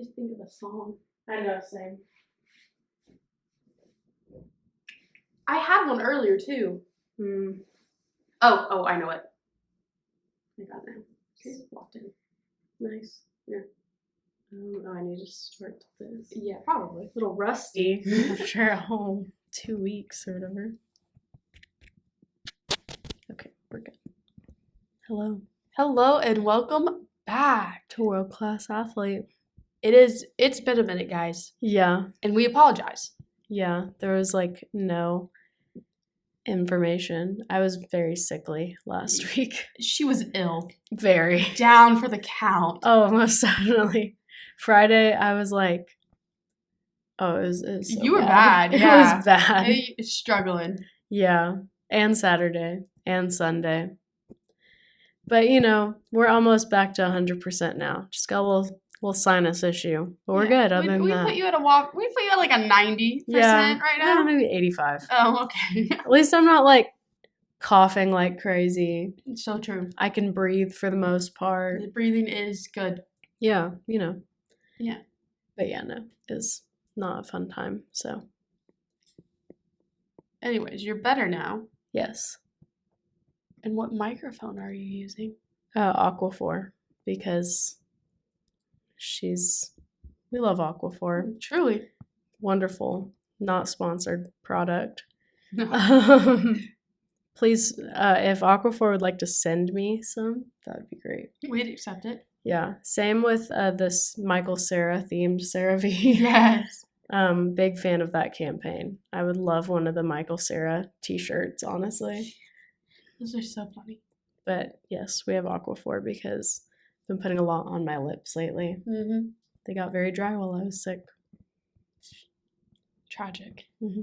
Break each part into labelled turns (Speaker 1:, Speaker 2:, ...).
Speaker 1: me think of a song. I know, same. I had one earlier too. Oh, I know it. I got it now. Okay, walked in. Nice. Yeah. Oh, I need to start this. Yeah, probably. A little rusty.
Speaker 2: After a whole 2 weeks or whatever. Okay, we're good.
Speaker 1: Hello and welcome back
Speaker 2: To World Class Athlete.
Speaker 1: It's been a minute, guys.
Speaker 2: Yeah.
Speaker 1: And we apologize.
Speaker 2: Yeah. There was no information. I was very sickly last week.
Speaker 1: She was ill.
Speaker 2: Very.
Speaker 1: Down for the count.
Speaker 2: Oh, most definitely. Friday, I was like, it was so
Speaker 1: you were bad.
Speaker 2: It
Speaker 1: Yeah.
Speaker 2: was bad.
Speaker 1: Hey, struggling.
Speaker 2: Yeah. And Saturday and Sunday. But, we're almost back to 100% now. Just got a little sinus issue. But we're good other than that.
Speaker 1: We put you at like a 90% right now?
Speaker 2: Maybe 85.
Speaker 1: Oh, okay.
Speaker 2: At least I'm not, coughing like crazy.
Speaker 1: It's so true.
Speaker 2: I can breathe for the most part.
Speaker 1: The breathing is good.
Speaker 2: Yeah,
Speaker 1: Yeah.
Speaker 2: But yeah, no, it's not a fun time, so.
Speaker 1: Anyways, you're better now.
Speaker 2: Yes.
Speaker 1: And what microphone are you using?
Speaker 2: Aquaphor, because we love Aquaphor.
Speaker 1: Truly.
Speaker 2: Wonderful, not sponsored product.
Speaker 1: No.
Speaker 2: Please, if Aquaphor would like to send me some, that would be great.
Speaker 1: We'd accept it.
Speaker 2: Yeah, same with this Michael Cera themed CeraVe.
Speaker 1: Yes.
Speaker 2: Big fan of that campaign. I would love one of the Michael Cera t-shirts, honestly.
Speaker 1: Those are so funny.
Speaker 2: But yes, we have Aquaphor because I've been putting a lot on my lips lately.
Speaker 1: Mm-hmm.
Speaker 2: They got very dry while I was sick.
Speaker 1: Tragic.
Speaker 2: Mm-hmm.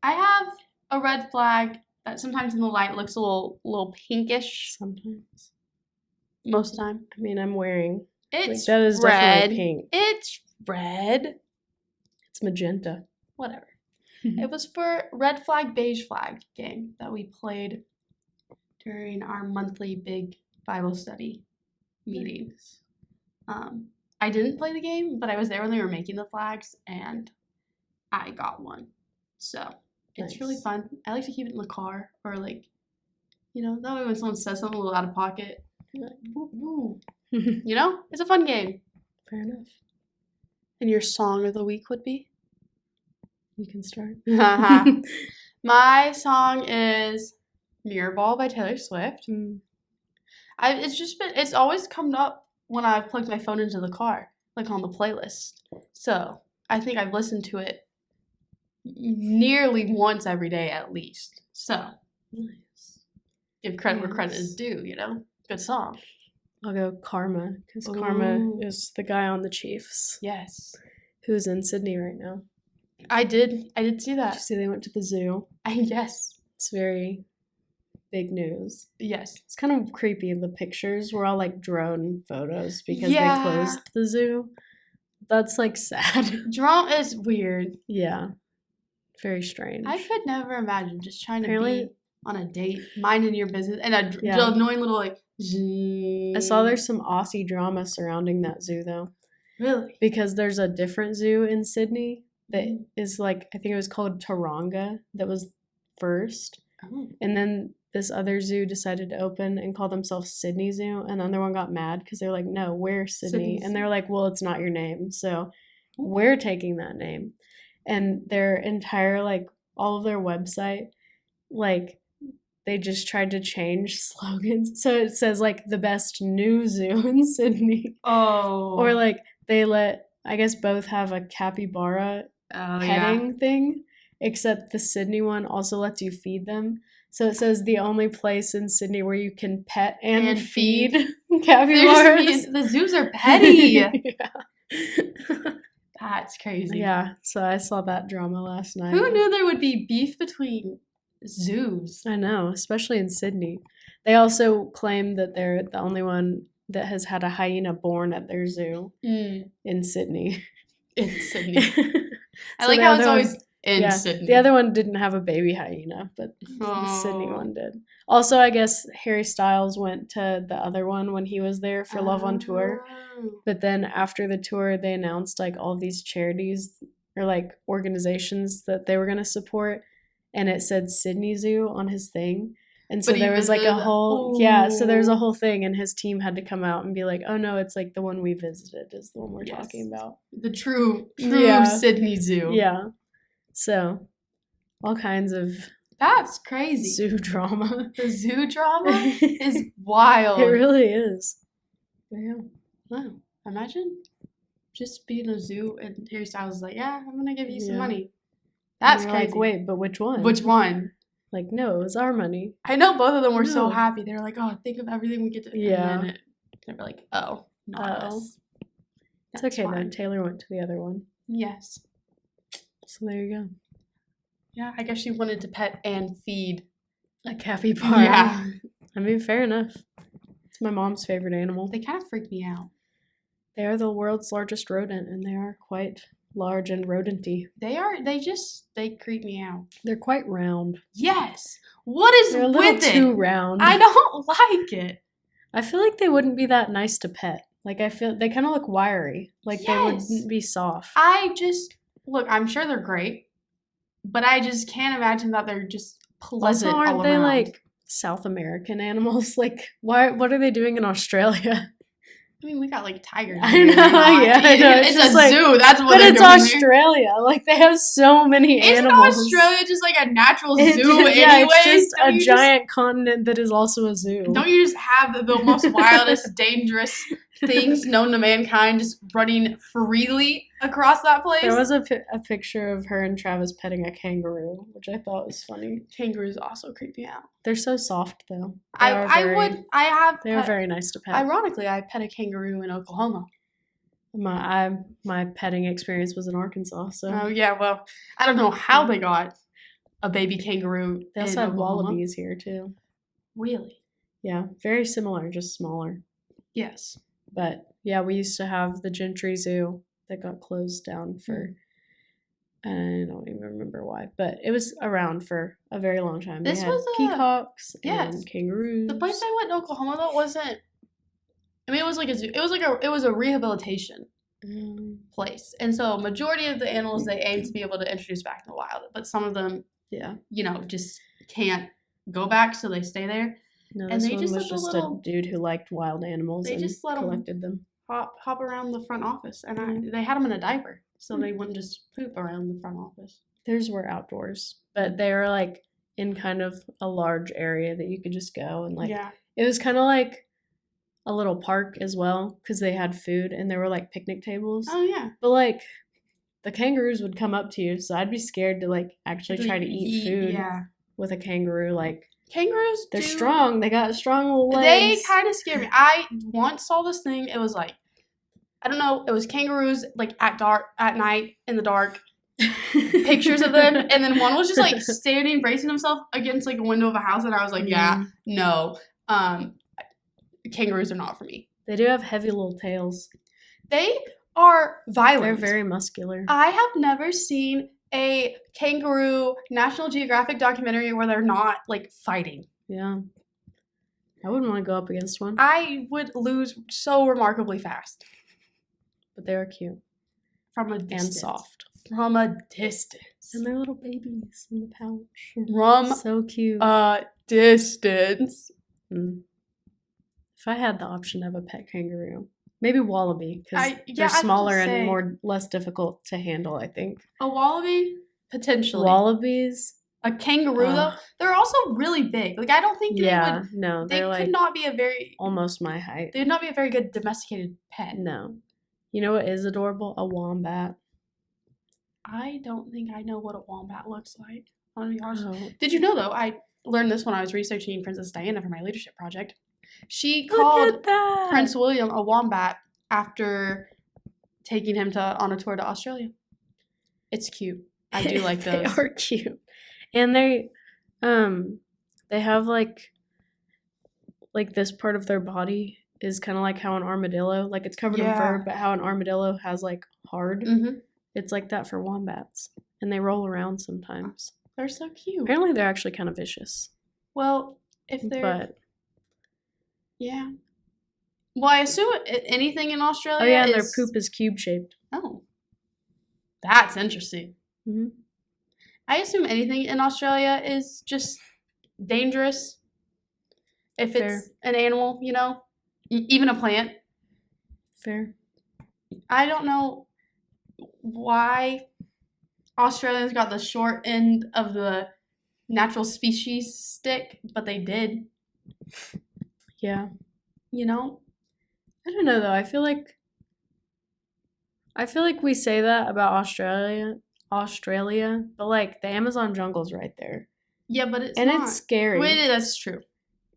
Speaker 1: I have a red flag that sometimes in the light looks a little pinkish.
Speaker 2: Sometimes.
Speaker 1: Most of the time.
Speaker 2: I mean, I'm wearing.
Speaker 1: It's
Speaker 2: that is
Speaker 1: red.
Speaker 2: Definitely pink.
Speaker 1: It's red.
Speaker 2: It's magenta.
Speaker 1: Whatever. It was for red flag, beige flag game that we played during our monthly big Bible study meetings. I didn't play the game, but I was there when they were making the flags, and I got one. So it's really fun. I like to keep it in the car, or that way when someone says something a little out of pocket, you're like, woo, woo. It's a fun game.
Speaker 2: Fair enough.
Speaker 1: And your song of the week would be?
Speaker 2: You can start.
Speaker 1: My song is Mirror Ball by Taylor Swift. It's always come up when I've plugged my phone into the car, on the playlist. So I think I've listened to it nearly once every day at least. So
Speaker 2: Nice.
Speaker 1: Give credit where credit is due, Good song.
Speaker 2: I'll go Karma, because Karma is the guy on the Chiefs.
Speaker 1: Yes.
Speaker 2: Who's in Sydney right now.
Speaker 1: I did see that.
Speaker 2: Did you see they went to the zoo?
Speaker 1: Yes.
Speaker 2: It's very big news.
Speaker 1: Yes.
Speaker 2: It's kind of creepy. The pictures were all drone photos because they closed the zoo. That's sad.
Speaker 1: Drone is weird.
Speaker 2: Yeah. Very strange.
Speaker 1: I could never imagine just trying to be on a date, minding your business, and a annoying little
Speaker 2: I saw there's some Aussie drama surrounding that zoo though.
Speaker 1: Really?
Speaker 2: Because there's a different zoo in Sydney that is I think it was called Taronga that was first.
Speaker 1: Oh.
Speaker 2: And then this other zoo decided to open and call themselves Sydney Zoo, and the other one got mad because they were like, no, we're Sydney. And they're like, well, it's not your name, so we're taking that name. And their entire all of their website, they just tried to change slogans. So it says the best new zoo in Sydney.
Speaker 1: Oh.
Speaker 2: Or they let, I guess, both have a capybara petting thing, except the Sydney one also lets you feed them. So it says the only place in Sydney where you can pet and feed capybaras.
Speaker 1: The zoos are petty.
Speaker 2: Yeah.
Speaker 1: That's crazy.
Speaker 2: Yeah, so I saw that drama last night.
Speaker 1: Who knew there would be beef between zoos?
Speaker 2: I know, especially in Sydney. They also claim that they're the only one that has had a hyena born at their zoo in Sydney.
Speaker 1: In Sydney. I like how it's always in
Speaker 2: Yeah,
Speaker 1: Sydney.
Speaker 2: the other one didn't have a baby hyena, but the Sydney one did. Also, I guess Harry Styles went to the other one when he was there for Love on Tour. But then after the tour, they announced like all these charities or like organizations that they were going to support. And it said Sydney Zoo on his thing. And so there was like a whole, so there's a whole thing. And his team had to come out and be like, oh no, it's like the one we visited is the one we're talking about.
Speaker 1: The true Sydney Zoo.
Speaker 2: Yeah. So all kinds of
Speaker 1: that's crazy.
Speaker 2: Zoo drama.
Speaker 1: The zoo drama is wild.
Speaker 2: It really is. But yeah.
Speaker 1: Wow. Imagine just being a zoo and Harry Styles is like, yeah, I'm going to give you some money. That's crazy.
Speaker 2: Like, wait, but which one?
Speaker 1: Which one?
Speaker 2: Like, no, it was our money.
Speaker 1: I know both of them were so happy. They were like, oh, think of everything we get to.
Speaker 2: Yeah.
Speaker 1: And then they were like, oh, not us.
Speaker 2: It's okay then. Taylor went to the other one.
Speaker 1: Yes.
Speaker 2: So there you go.
Speaker 1: Yeah, I guess she wanted to pet and feed
Speaker 2: a capybara.
Speaker 1: Yeah.
Speaker 2: I mean, fair enough. It's my mom's favorite animal.
Speaker 1: They kind of freak me out.
Speaker 2: They are the world's largest rodent, and they are quite large and rodenty.
Speaker 1: They creep me out.
Speaker 2: They're quite round.
Speaker 1: Yes. What is
Speaker 2: They're a
Speaker 1: with
Speaker 2: little
Speaker 1: it?
Speaker 2: too round.
Speaker 1: I don't like it.
Speaker 2: I feel like they wouldn't be that nice to pet. Like, I feel they kind of look wiry. Like, they wouldn't be soft.
Speaker 1: Look, I'm sure they're great, but I just can't imagine that they're just pleasant
Speaker 2: also, aren't
Speaker 1: all
Speaker 2: they
Speaker 1: around.
Speaker 2: like South American animals? Like, what are they doing in Australia?
Speaker 1: I mean, we got like tigers.
Speaker 2: I know, yeah, I know.
Speaker 1: It's a zoo. That's what.
Speaker 2: But it's
Speaker 1: doing
Speaker 2: Australia. Like they have so many animals.
Speaker 1: Isn't Australia just like a natural zoo anyway?
Speaker 2: Yeah, it's just a giant continent that is also a zoo.
Speaker 1: Don't you just have the most wildest, dangerous things known to mankind just running freely across that place?
Speaker 2: There was a picture of her and Travis petting a kangaroo, which I thought was funny.
Speaker 1: Kangaroos also creep me out.
Speaker 2: They're so soft, though.
Speaker 1: They're
Speaker 2: very nice to pet.
Speaker 1: Ironically, I pet a kangaroo in Oklahoma.
Speaker 2: My petting experience was in Arkansas, so.
Speaker 1: Oh yeah, well, I don't know how they got a baby kangaroo.
Speaker 2: They also have wallabies here too.
Speaker 1: Really?
Speaker 2: Yeah, very similar, just smaller.
Speaker 1: Yes.
Speaker 2: But yeah, we used to have the Gentry Zoo that got closed down for. I don't even remember why, but it was around for a very long time. This was peacocks and kangaroos.
Speaker 1: The place I went in Oklahoma though wasn't. I mean, it was like a zoo. It was a rehabilitation place, and so majority of the animals they aim to be able to introduce back in the wild, but some of them, just can't go back, so they stay there.
Speaker 2: No, this one was just a dude who liked wild animals. They just collected them.
Speaker 1: Hop around the front office, and they had them in a diaper, so they wouldn't just poop around the front office.
Speaker 2: Theirs were outdoors, but they were like in kind of a large area that you could just go and like. Yeah. It was kind of like a little park as well because they had food and there were like picnic tables.
Speaker 1: Oh yeah.
Speaker 2: But like the kangaroos would come up to you, so I'd be scared to like actually try to eat food with a kangaroo. Like.
Speaker 1: Kangaroos,
Speaker 2: they're strong. They got strong little legs.
Speaker 1: They kind of scare me. I once saw this thing. It was like, I don't know. It was kangaroos like at night in the dark. Pictures of them, and then one was just like standing, bracing himself against like a window of a house, and I was like, no, kangaroos are not for me.
Speaker 2: They do have heavy little tails.
Speaker 1: They are violent.
Speaker 2: They're very muscular.
Speaker 1: I have never seen a kangaroo National Geographic documentary where they're not like fighting.
Speaker 2: Yeah. I wouldn't want to go up against one.
Speaker 1: I would lose so remarkably fast.
Speaker 2: But they are cute.
Speaker 1: From a distance.
Speaker 2: And soft.
Speaker 1: From a distance.
Speaker 2: And they're little babies in the pouch.
Speaker 1: From
Speaker 2: so cute.
Speaker 1: A distance.
Speaker 2: If I had the option of a pet kangaroo. Maybe wallaby, because they're smaller and less difficult to handle, I think.
Speaker 1: A wallaby? Potentially.
Speaker 2: Wallabies?
Speaker 1: A kangaroo, though? They're also really big. Like, I don't think they could not be
Speaker 2: almost my height.
Speaker 1: They would not be a very good domesticated pet.
Speaker 2: No. You know what is adorable? A wombat.
Speaker 1: I don't think I know what a wombat looks like. I'm going to be honest. Oh. Did you know, though, I learned this when I was researching Princess Diana for my leadership project. She called Prince William a wombat after taking him on a tour to Australia. It's cute. I do like those.
Speaker 2: They are cute. And they have like this part of their body is kind of like how an armadillo, like it's covered in fur, but how an armadillo has like hard. Mm-hmm. It's like that for wombats. And they roll around sometimes.
Speaker 1: They're so cute.
Speaker 2: Apparently they're actually kind of vicious.
Speaker 1: Well, if they're...
Speaker 2: But...
Speaker 1: Yeah. Well, I assume anything in Australia
Speaker 2: Oh, yeah, and their poop is cube-shaped.
Speaker 1: Oh. That's interesting.
Speaker 2: Mm-hmm.
Speaker 1: I assume anything in Australia is just dangerous. If
Speaker 2: Fair.
Speaker 1: It's an animal, you know? Even a plant.
Speaker 2: Fair.
Speaker 1: I don't know why Australians got the short end of the natural species stick, but they did.
Speaker 2: Yeah.
Speaker 1: You know?
Speaker 2: I don't know, though. I feel like we say that about Australia, but like the Amazon jungle's right there.
Speaker 1: Yeah, but it's
Speaker 2: and
Speaker 1: not.
Speaker 2: It's scary.
Speaker 1: Wait, that's true.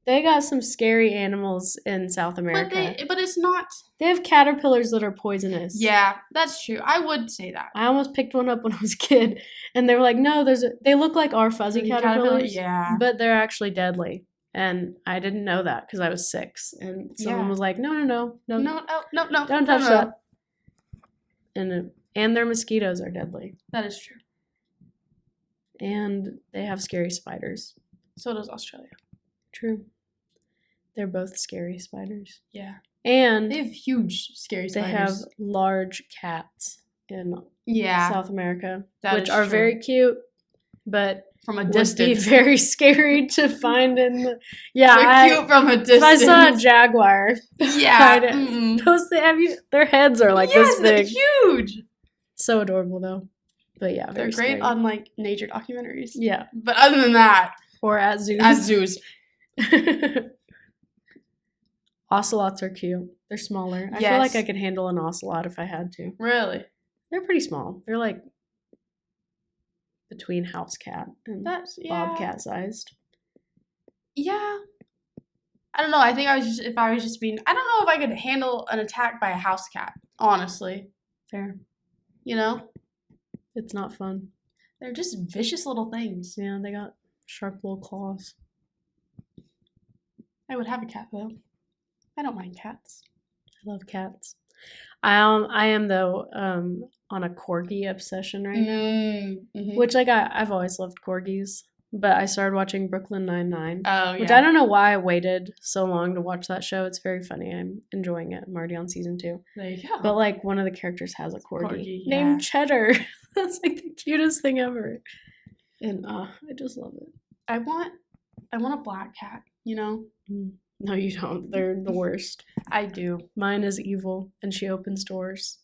Speaker 2: They got some scary animals in South America.
Speaker 1: But it's not.
Speaker 2: They have caterpillars that are poisonous.
Speaker 1: Yeah, that's true. I would say that.
Speaker 2: I almost picked one up when I was a kid, and they were like, "No, they look like our fuzzy caterpillars,
Speaker 1: yeah,
Speaker 2: but they're actually deadly." And I didn't know that because I was 6, and someone was like, "No, don't touch that." And their mosquitoes are deadly.
Speaker 1: That is true.
Speaker 2: And they have scary spiders.
Speaker 1: So does Australia.
Speaker 2: True. They're both scary spiders.
Speaker 1: Yeah.
Speaker 2: And
Speaker 1: they have huge scary spiders.
Speaker 2: They have large cats in South America, which are very cute, but
Speaker 1: from a distance,
Speaker 2: would be very scary to find in the... Yeah,
Speaker 1: they're cute from a distance.
Speaker 2: If I saw a jaguar, their heads are like this big.
Speaker 1: They're huge.
Speaker 2: So adorable, though. But yeah,
Speaker 1: they're great scary. On like nature documentaries.
Speaker 2: Yeah.
Speaker 1: But other than that...
Speaker 2: Or at zoos.
Speaker 1: At zoos.
Speaker 2: Ocelots are cute. They're smaller. I feel like I could handle an ocelot if I had to.
Speaker 1: Really?
Speaker 2: They're pretty small. They're like between house cat and bobcat sized.
Speaker 1: Yeah. I don't know. I think I don't know if I could handle an attack by a house cat, honestly.
Speaker 2: Fair.
Speaker 1: You know?
Speaker 2: It's not fun.
Speaker 1: They're just vicious little things.
Speaker 2: Yeah, they got sharp little claws.
Speaker 1: I would have a cat, though. I don't mind cats.
Speaker 2: I love cats. I am though on a corgi obsession right now, which I've always loved corgis, but I started watching Brooklyn Nine-Nine, which I don't know why I waited so long to watch that show. It's very funny. I'm enjoying it. I'm already on season 2.
Speaker 1: There you go.
Speaker 2: But like one of the characters has a corgi named Cheddar. That's like the cutest thing ever, and I just love it.
Speaker 1: I want a black cat. You know.
Speaker 2: No, you don't. They're the worst.
Speaker 1: I do.
Speaker 2: Mine is evil, and she opens doors.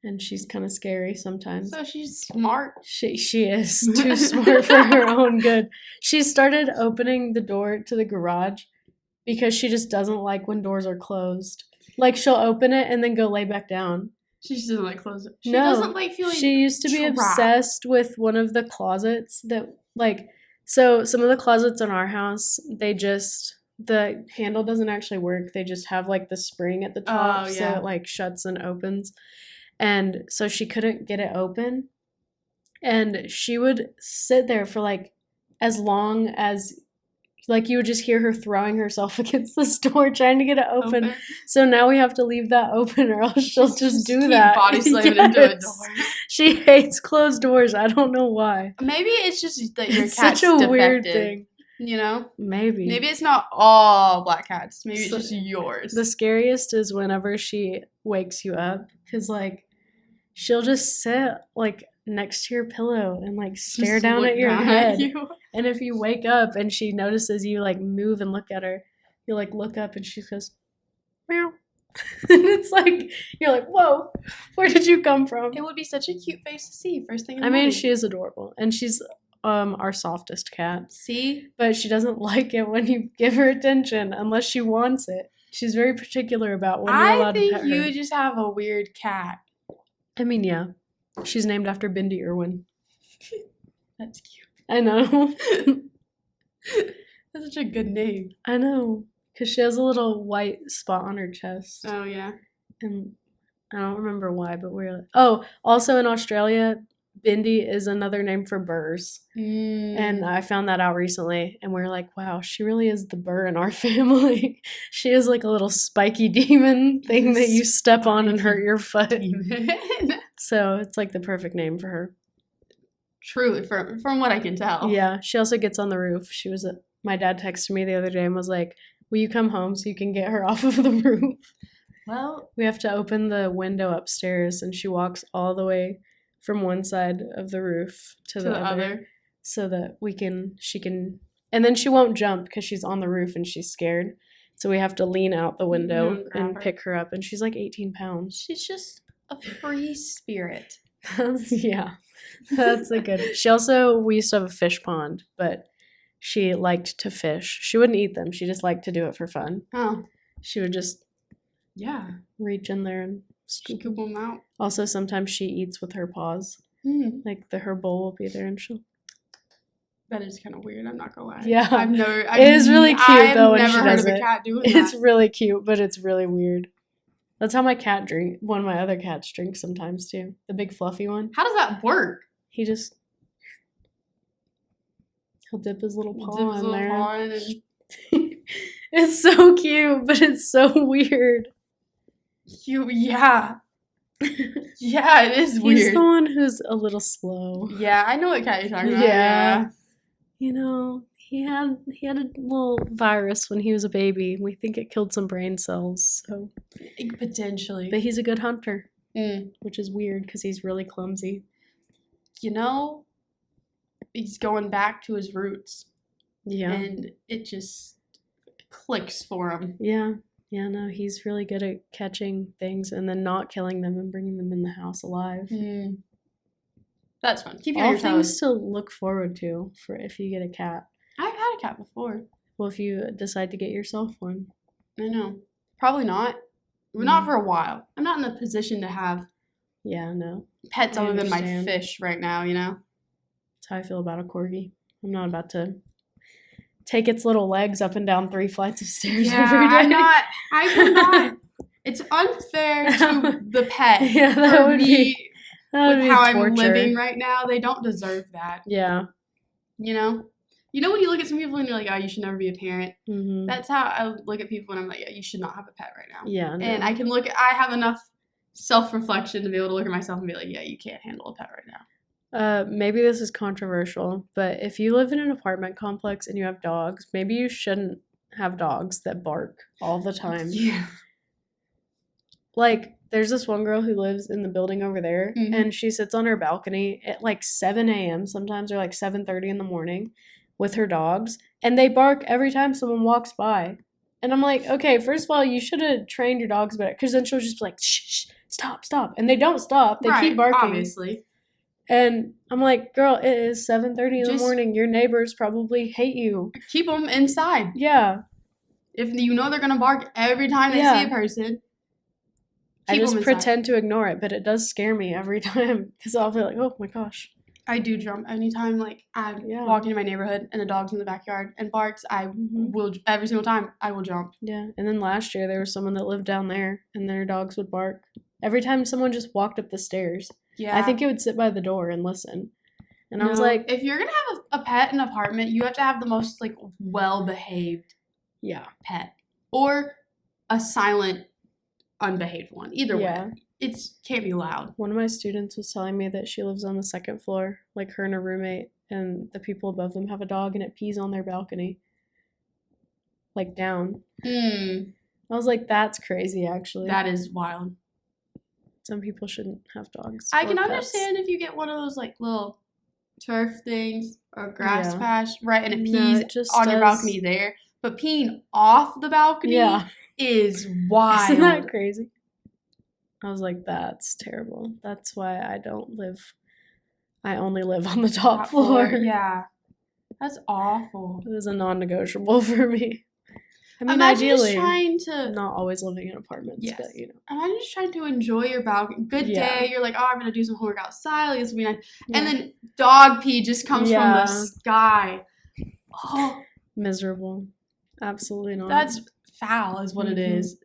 Speaker 2: And she's kind of scary sometimes.
Speaker 1: So she's smart.
Speaker 2: She is too smart for her own good. She started opening the door to the garage because she just doesn't like when doors are closed. Like, she'll open it and then go lay back down.
Speaker 1: She just doesn't like close it. She doesn't like feeling
Speaker 2: She used to be obsessed with one of the closets that, like... So some of the closets in our house, the handle doesn't actually work. They just have like the spring at the top, so it like shuts and opens. And so she couldn't get it open. And she would sit there for like as long as like you would just hear her throwing herself against this door trying to get it open. So now we have to leave that open or else she'll just do that.
Speaker 1: Body slamming into a door.
Speaker 2: She hates closed doors. I don't know why.
Speaker 1: Maybe it's just that your
Speaker 2: it's
Speaker 1: cat's
Speaker 2: such a
Speaker 1: defective,
Speaker 2: weird thing.
Speaker 1: You know?
Speaker 2: Maybe
Speaker 1: it's not all black cats. Maybe it's just yours.
Speaker 2: The scariest is whenever she wakes you up, because like she'll just sit like next to your pillow and like stare down at your head. And if you wake up and she notices you like move and look at her, you like look up and she goes meow. And it's like you're like, whoa, where did you come from?
Speaker 1: It would be such a cute face to see first thing in the morning.
Speaker 2: I mean, she is adorable, and she's our softest cat.
Speaker 1: See?
Speaker 2: But she doesn't like it when you give her attention unless she wants it. She's very particular about when you're allowed to pet her. I think
Speaker 1: you just have a weird cat.
Speaker 2: I mean, yeah. She's named after Bindi Irwin.
Speaker 1: That's cute.
Speaker 2: I know.
Speaker 1: That's such a good name.
Speaker 2: I know. Because she has a little white spot on her chest.
Speaker 1: Oh, yeah.
Speaker 2: And I don't remember why, but we're like... Oh, also in Australia... Bindi is another name for burrs. And I found that out recently. And we're like, wow, she really is the burr in our family. She is like a little spiky demon thing that you step on and hurt your foot. So it's like the perfect name for her.
Speaker 1: Truly, from what I can tell.
Speaker 2: Yeah, she also gets on the roof. My dad texted me the other day and was like, will you come home so you can get her off of the roof?
Speaker 1: Well,
Speaker 2: We have to open the window upstairs, and she walks all the way from one side of the roof to the other so that she can, and then she won't jump because she's on the roof and she's scared. So we have to lean out the window and pick her up, and she's like 18 pounds.
Speaker 1: She's just a free spirit.
Speaker 2: Yeah, that's a good. We used to have a fish pond, but she liked to fish. She wouldn't eat them. She just liked to do it for fun.
Speaker 1: Oh.
Speaker 2: She would just reach in there and scoop
Speaker 1: them out.
Speaker 2: Also, sometimes she eats with her paws. Like her bowl will be there and she'll.
Speaker 1: That is kind of weird. I'm not gonna lie.
Speaker 2: Yeah,
Speaker 1: it
Speaker 2: is really cute though when she does it. I've never heard of
Speaker 1: a cat doing that.
Speaker 2: It's really cute, but it's really weird. That's how my cat drink. One of my other cats drinks sometimes too. The big fluffy one.
Speaker 1: How does that work?
Speaker 2: He'll dip his little paw in there. It's so cute, but it's so weird.
Speaker 1: Yeah, it is weird.
Speaker 2: He's the one who's a little slow.
Speaker 1: Yeah, I know what cat you're talking about.
Speaker 2: Yeah. You know, he had a little virus when he was a baby. We think it killed some brain cells. So
Speaker 1: potentially.
Speaker 2: But he's a good hunter, which is weird because he's really clumsy.
Speaker 1: You know, he's going back to his roots.
Speaker 2: Yeah.
Speaker 1: And it just clicks for him.
Speaker 2: Yeah. Yeah, no, he's really good at catching things and then not killing them and bringing them in the house alive.
Speaker 1: That's fun. Keep you on your toes.
Speaker 2: All things to look forward to for if you get a cat.
Speaker 1: I've had a cat before.
Speaker 2: Well, if you decide to get yourself one.
Speaker 1: I know. Probably not. Not for a while. I'm not in the position to have pets other than my fish right now, you know?
Speaker 2: That's how I feel about a corgi. I'm not about to take its little legs up and down 3 flights of stairs every day.
Speaker 1: I would not. It's unfair to the pet.
Speaker 2: Yeah, that would be
Speaker 1: how
Speaker 2: torture.
Speaker 1: I'm living right now. They don't deserve that.
Speaker 2: Yeah.
Speaker 1: You know when you look at some people and you're like, oh, you should never be a parent.
Speaker 2: Mm-hmm.
Speaker 1: That's how I look at people and I'm like, yeah, you should not have a pet right now.
Speaker 2: Yeah. No.
Speaker 1: And I have enough self-reflection to be able to look at myself and be like, yeah, you can't handle a pet right now.
Speaker 2: Maybe this is controversial, but if you live in an apartment complex and you have dogs, maybe you shouldn't have dogs that bark all the time.
Speaker 1: Yeah.
Speaker 2: Like, there's this one girl who lives in the building over there, and she sits on her balcony at like 7 a.m. sometimes, or like 7:30 in the morning with her dogs, and they bark every time someone walks by. And I'm like, okay, first of all, you should have trained your dogs better, because then she'll just be like, shh, stop. And they don't stop. They keep barking.
Speaker 1: Obviously.
Speaker 2: And I'm like, girl, it is 7:30 in the morning. Your neighbors probably hate you.
Speaker 1: Keep them inside.
Speaker 2: Yeah.
Speaker 1: If you know they're going to bark every time they see a person,
Speaker 2: I just pretend to ignore it, but it does scare me every time because I'll be like, oh my gosh.
Speaker 1: I do jump anytime I'm walking in my neighborhood and a dog's in the backyard and barks. I will, every single time, I will jump.
Speaker 2: Yeah. And then last year there was someone that lived down there and their dogs would bark every time someone just walked up the stairs. Yeah. I think it would sit by the door and listen. And I was like,
Speaker 1: if you're going to have a pet in an apartment, you have to have the most well-behaved pet. Or a silent, unbehaved one. Either way. It can't be loud. One
Speaker 2: of my students was telling me that she lives on the second floor, like her and her roommate, and the people above them have a dog and it pees on their balcony. Like down. I was like, that's crazy actually.
Speaker 1: That is wild.
Speaker 2: Some people shouldn't have dogs.
Speaker 1: I can understand if you get one of those little turf things or grass patch, right? And it pees on your balcony there. But peeing off the balcony is wild.
Speaker 2: Isn't that crazy? I was like, that's terrible. That's why I only live on the top floor.
Speaker 1: Yeah. That's awful.
Speaker 2: It was a non-negotiable for me. I mean,
Speaker 1: imagine
Speaker 2: ideally,
Speaker 1: just trying to
Speaker 2: not always living in apartments, but
Speaker 1: imagine just trying to enjoy your balcony. Good day. You're like, oh, I'm gonna do some homework outside. This will be nice. Yeah. And then dog pee just comes from the sky. Oh,
Speaker 2: miserable. Absolutely not.
Speaker 1: That's foul, is what it is.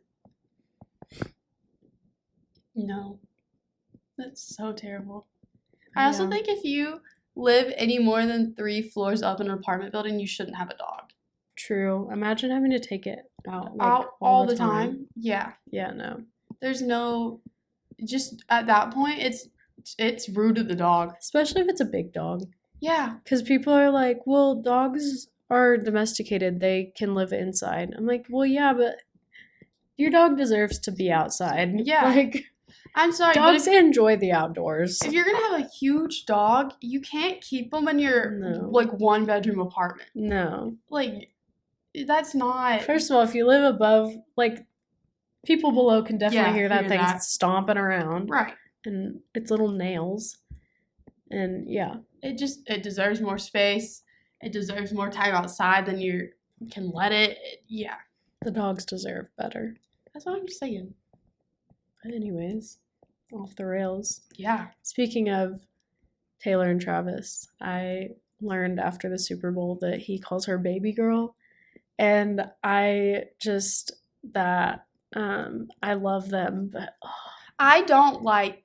Speaker 1: No, that's so terrible. I also think if you live any more than 3 floors up in an apartment building, you shouldn't have a dog.
Speaker 2: True. Imagine having to take it out
Speaker 1: all the time. Yeah.
Speaker 2: Yeah, no.
Speaker 1: There's no, just at that point, it's it's rude to the dog.
Speaker 2: Especially if it's a big dog.
Speaker 1: Yeah.
Speaker 2: Because people are like, well, dogs are domesticated. They can live inside. I'm like, well, yeah, but your dog deserves to be outside.
Speaker 1: Yeah.
Speaker 2: Like,
Speaker 1: I'm sorry,
Speaker 2: dogs
Speaker 1: but
Speaker 2: enjoy the outdoors.
Speaker 1: if you're gonna have a huge dog, you can't keep them in your like 1-bedroom apartment.
Speaker 2: No.
Speaker 1: Like, that's not.
Speaker 2: First of all, if you live above, like, people below can definitely hear that thing stomping around.
Speaker 1: Right.
Speaker 2: And its little nails. And yeah.
Speaker 1: It deserves more space. It deserves more time outside than you can let it. Yeah.
Speaker 2: The dogs deserve better.
Speaker 1: That's what I'm saying.
Speaker 2: But anyways, off the rails.
Speaker 1: Yeah.
Speaker 2: Speaking of Taylor and Travis, I learned after the Super Bowl that he calls her baby girl. And I love them, but
Speaker 1: I don't like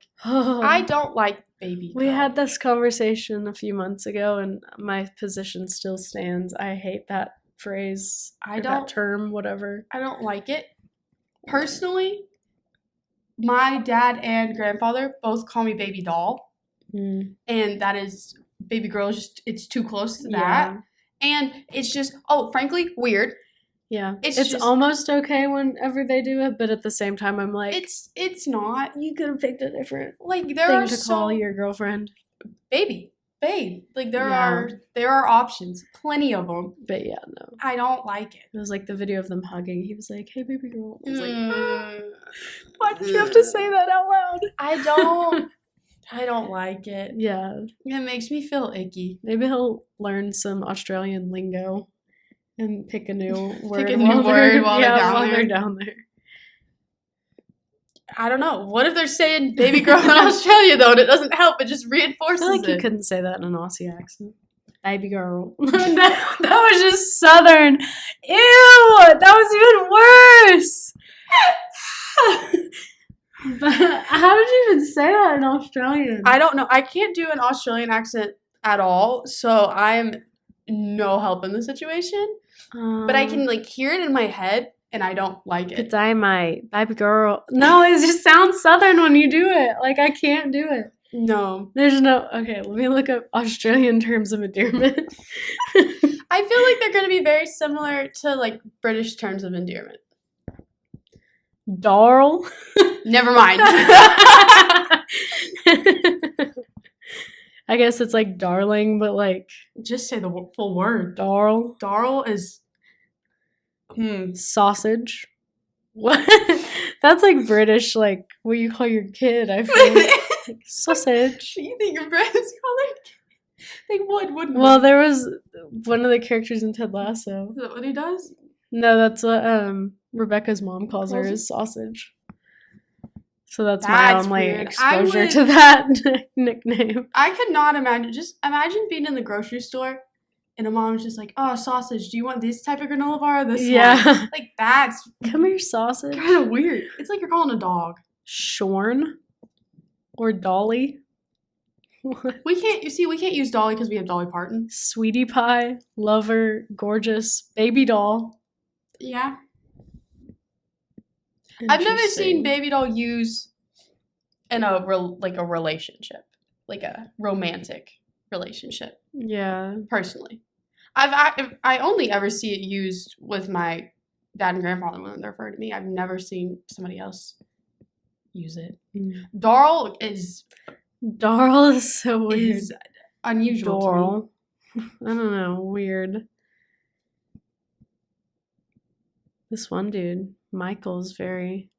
Speaker 1: baby girl.
Speaker 2: We had this conversation a few months ago, and my position still stands. I hate that phrase, that term, whatever.
Speaker 1: I don't like it. Personally, my dad and grandfather both call me baby doll. And that is, baby girl, it's too close to that. Yeah. And it's just, frankly, weird.
Speaker 2: Yeah. It's almost okay whenever they do it, but at the same time, I'm like,
Speaker 1: it's not.
Speaker 2: You could have picked a different
Speaker 1: thing
Speaker 2: to call your girlfriend.
Speaker 1: Babe. Like, there are options. Plenty of them.
Speaker 2: But yeah, no.
Speaker 1: I don't like it.
Speaker 2: It was like the video of them hugging. He was like, hey, baby girl. I was like, why did you have to say that out loud?
Speaker 1: I don't like it.
Speaker 2: Yeah.
Speaker 1: It makes me feel icky.
Speaker 2: Maybe he'll learn some Australian lingo and pick a new word
Speaker 1: while
Speaker 2: they're down there.
Speaker 1: I don't know. What if they're saying baby girl in Australia, though, and it doesn't help? It just reinforces
Speaker 2: I feel like you couldn't say that in an Aussie accent. Baby girl. that was just Southern. Ew! That was even worse! But how did you even say that in Australian?
Speaker 1: I don't know. I can't do an Australian accent at all, so I'm no help in the situation. But I can, like, hear it in my head, and I don't like it.
Speaker 2: Dynamite, baby girl. No, it just sounds Southern when you do it. Like, I can't do it.
Speaker 1: No.
Speaker 2: There's no... Okay, let me look up Australian terms of endearment.
Speaker 1: I feel like they're going to be very similar to, like, British terms of endearment.
Speaker 2: Darl?
Speaker 1: Never mind.
Speaker 2: I guess it's like darling, but like...
Speaker 1: Just say the full word.
Speaker 2: Darl.
Speaker 1: Darl is...
Speaker 2: Sausage. What? That's like British, like what you call your kid, I feel like sausage.
Speaker 1: You think your British call their kid? They wouldn't they?
Speaker 2: Well, there was one of the characters in Ted Lasso.
Speaker 1: Is that what he does?
Speaker 2: No, that's what Rebecca's mom calls her is sausage. So that's my only exposure to that nickname.
Speaker 1: I could not imagine. Just imagine being in the grocery store and a mom's just like, oh, sausage, do you want this type of granola bar or this one? Like, that's...
Speaker 2: Come here, sausage.
Speaker 1: Kind of weird. It's like you're calling a dog.
Speaker 2: Shorn? Or Dolly?
Speaker 1: What? We can't use Dolly because we have Dolly Parton.
Speaker 2: Sweetie pie, lover, gorgeous, baby doll.
Speaker 1: Yeah. I've never seen baby doll used in a relationship, like a romantic relationship.
Speaker 2: Yeah.
Speaker 1: Personally, I only ever see it used with my dad and grandfather when they refer to me. I've never seen somebody else use it. Darl is
Speaker 2: so weird.
Speaker 1: Is unusual.
Speaker 2: Darl. I don't know. Weird. This one dude, Michael's very...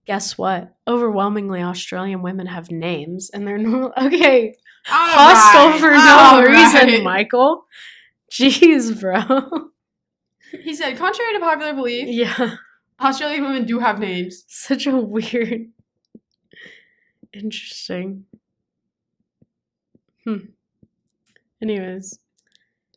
Speaker 2: Guess what? Overwhelmingly, Australian women have names, and they're normal. Okay, hostile for no reason, Michael. Jeez, bro.
Speaker 1: He said, contrary to popular belief,
Speaker 2: yeah,
Speaker 1: Australian women do have names.
Speaker 2: Such a weird... Interesting. Anyways.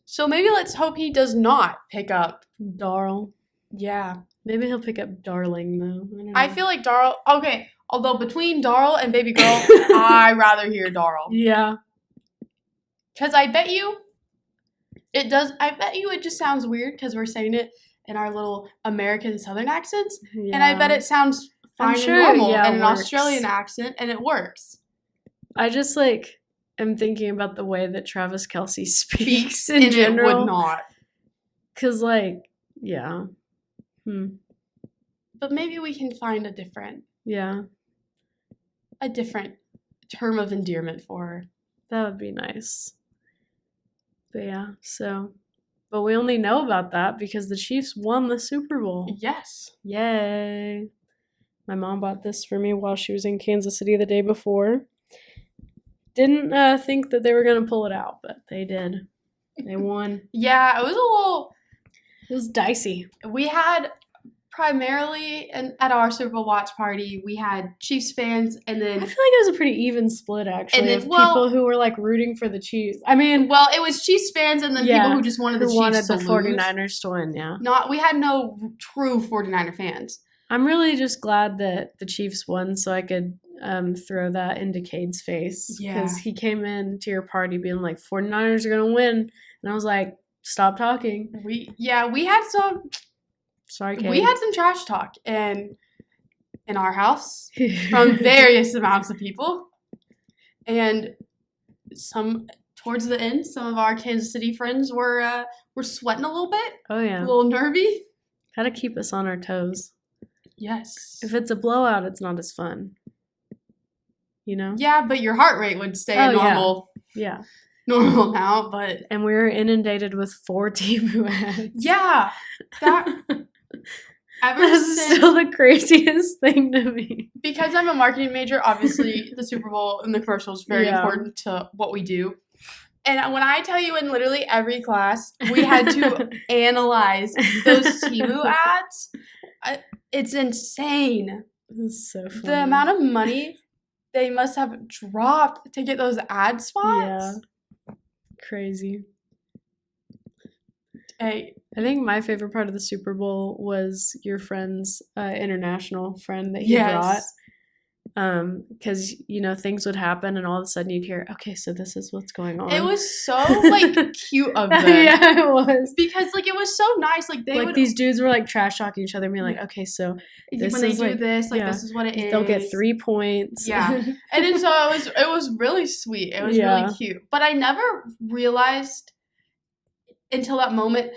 Speaker 1: So maybe let's hope he does not pick up
Speaker 2: Darl.
Speaker 1: Yeah.
Speaker 2: Maybe he'll pick up darling, though. I don't know.
Speaker 1: I feel like Darl... Okay, although between Darl and baby girl, I rather hear Darl.
Speaker 2: Yeah.
Speaker 1: Because I bet you it just sounds weird because we're saying it in our little American Southern accents. Yeah. And I bet it sounds fine and normal in an Australian accent, and it works.
Speaker 2: I just like am thinking about the way that Travis Kelce speaks in
Speaker 1: and
Speaker 2: general.
Speaker 1: it would not.
Speaker 2: Cause like, yeah.
Speaker 1: But maybe we can find a different term of endearment for her.
Speaker 2: That would be nice. But yeah, but we only know about that because the Chiefs won the Super Bowl.
Speaker 1: Yes.
Speaker 2: Yay. My mom bought this for me while she was in Kansas City the day before. Didn't think that they were going to pull it out, but they did. They won.
Speaker 1: Yeah, it was
Speaker 2: dicey.
Speaker 1: We had primarily at our Super Bowl watch party, we had Chiefs fans, and then
Speaker 2: I feel like it was a pretty even split actually,
Speaker 1: and then,
Speaker 2: of people who were like rooting for the Chiefs. I mean,
Speaker 1: it was Chiefs fans and then people who just wanted the Chiefs to lose.
Speaker 2: 49ers to win. Yeah,
Speaker 1: we had no true 49er fans.
Speaker 2: I'm really just glad that the Chiefs won, so I could throw that into Cade's face because he came in to your party being like 49ers are gonna win, and I was like, stop talking.
Speaker 1: We had some.
Speaker 2: Sorry, Kate.
Speaker 1: We had some trash talk in our house from various amounts of people. And towards the end, some of our Kansas City friends were sweating a little bit.
Speaker 2: Oh, yeah.
Speaker 1: A little nervy.
Speaker 2: Gotta keep us on our toes.
Speaker 1: Yes.
Speaker 2: If it's a blowout, it's not as fun. You know?
Speaker 1: Yeah, but your heart rate would stay a normal.
Speaker 2: Yeah.
Speaker 1: Normal amount, but.
Speaker 2: And we were inundated with 4 Temu ads.
Speaker 1: Yeah.
Speaker 2: That's still the craziest thing to me.
Speaker 1: Because I'm a marketing major, obviously the Super Bowl and the commercial is very important to what we do. And when I tell you in literally every class, we had to analyze those Temu ads. It's insane.
Speaker 2: It's so funny.
Speaker 1: The amount of money they must have dropped to get those ad spots.
Speaker 2: Yeah. Crazy.
Speaker 1: Hey.
Speaker 2: I think my favorite part of the Super Bowl was your friend's international friend that he brought. Because, things would happen and all of a sudden you'd hear, okay, so this is what's going on.
Speaker 1: It was so, cute of them.
Speaker 2: Yeah, it was.
Speaker 1: Because, it was so nice.
Speaker 2: These dudes were, trash talking each other and being like, okay, so this
Speaker 1: when they
Speaker 2: is,
Speaker 1: do this, this is what it is.
Speaker 2: They'll get 3 points.
Speaker 1: Yeah. And then so it was really sweet. It was really cute. But I never realized until that moment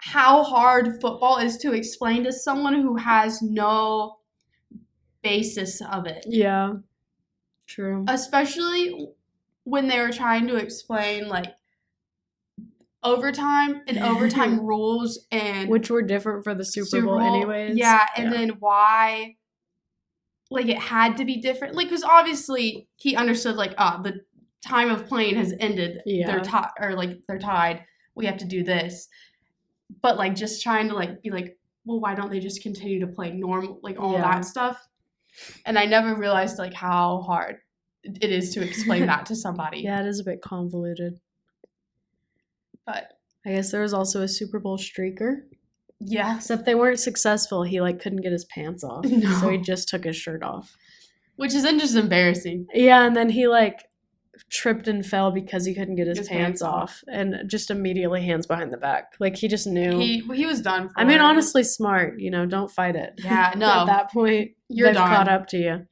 Speaker 1: how hard football is to explain to someone who has no basis of it.
Speaker 2: Yeah. True.
Speaker 1: Especially when they were trying to explain overtime and overtime rules, and
Speaker 2: which were different for the Super Bowl anyways.
Speaker 1: Yeah, and then why it had to be different. Because obviously he understood the time of playing has ended.
Speaker 2: Yeah.
Speaker 1: They're tied. We have to do this. But just trying to be well, why don't they just continue to play normal, all that stuff? And I never realized how hard it is to explain that to somebody.
Speaker 2: Yeah, it is a bit convoluted.
Speaker 1: But
Speaker 2: I guess there was also a Super Bowl streaker.
Speaker 1: Yeah.
Speaker 2: Except they weren't successful. He couldn't get his pants off.
Speaker 1: No.
Speaker 2: So he just took his shirt off.
Speaker 1: Which is just embarrassing.
Speaker 2: Yeah, and then he tripped and fell because he couldn't get his pants off, and just immediately hands behind the back. He just knew.
Speaker 1: He was done for.
Speaker 2: I mean, honestly, smart. Don't fight it.
Speaker 1: Yeah, no.
Speaker 2: At that point, they've caught up to you.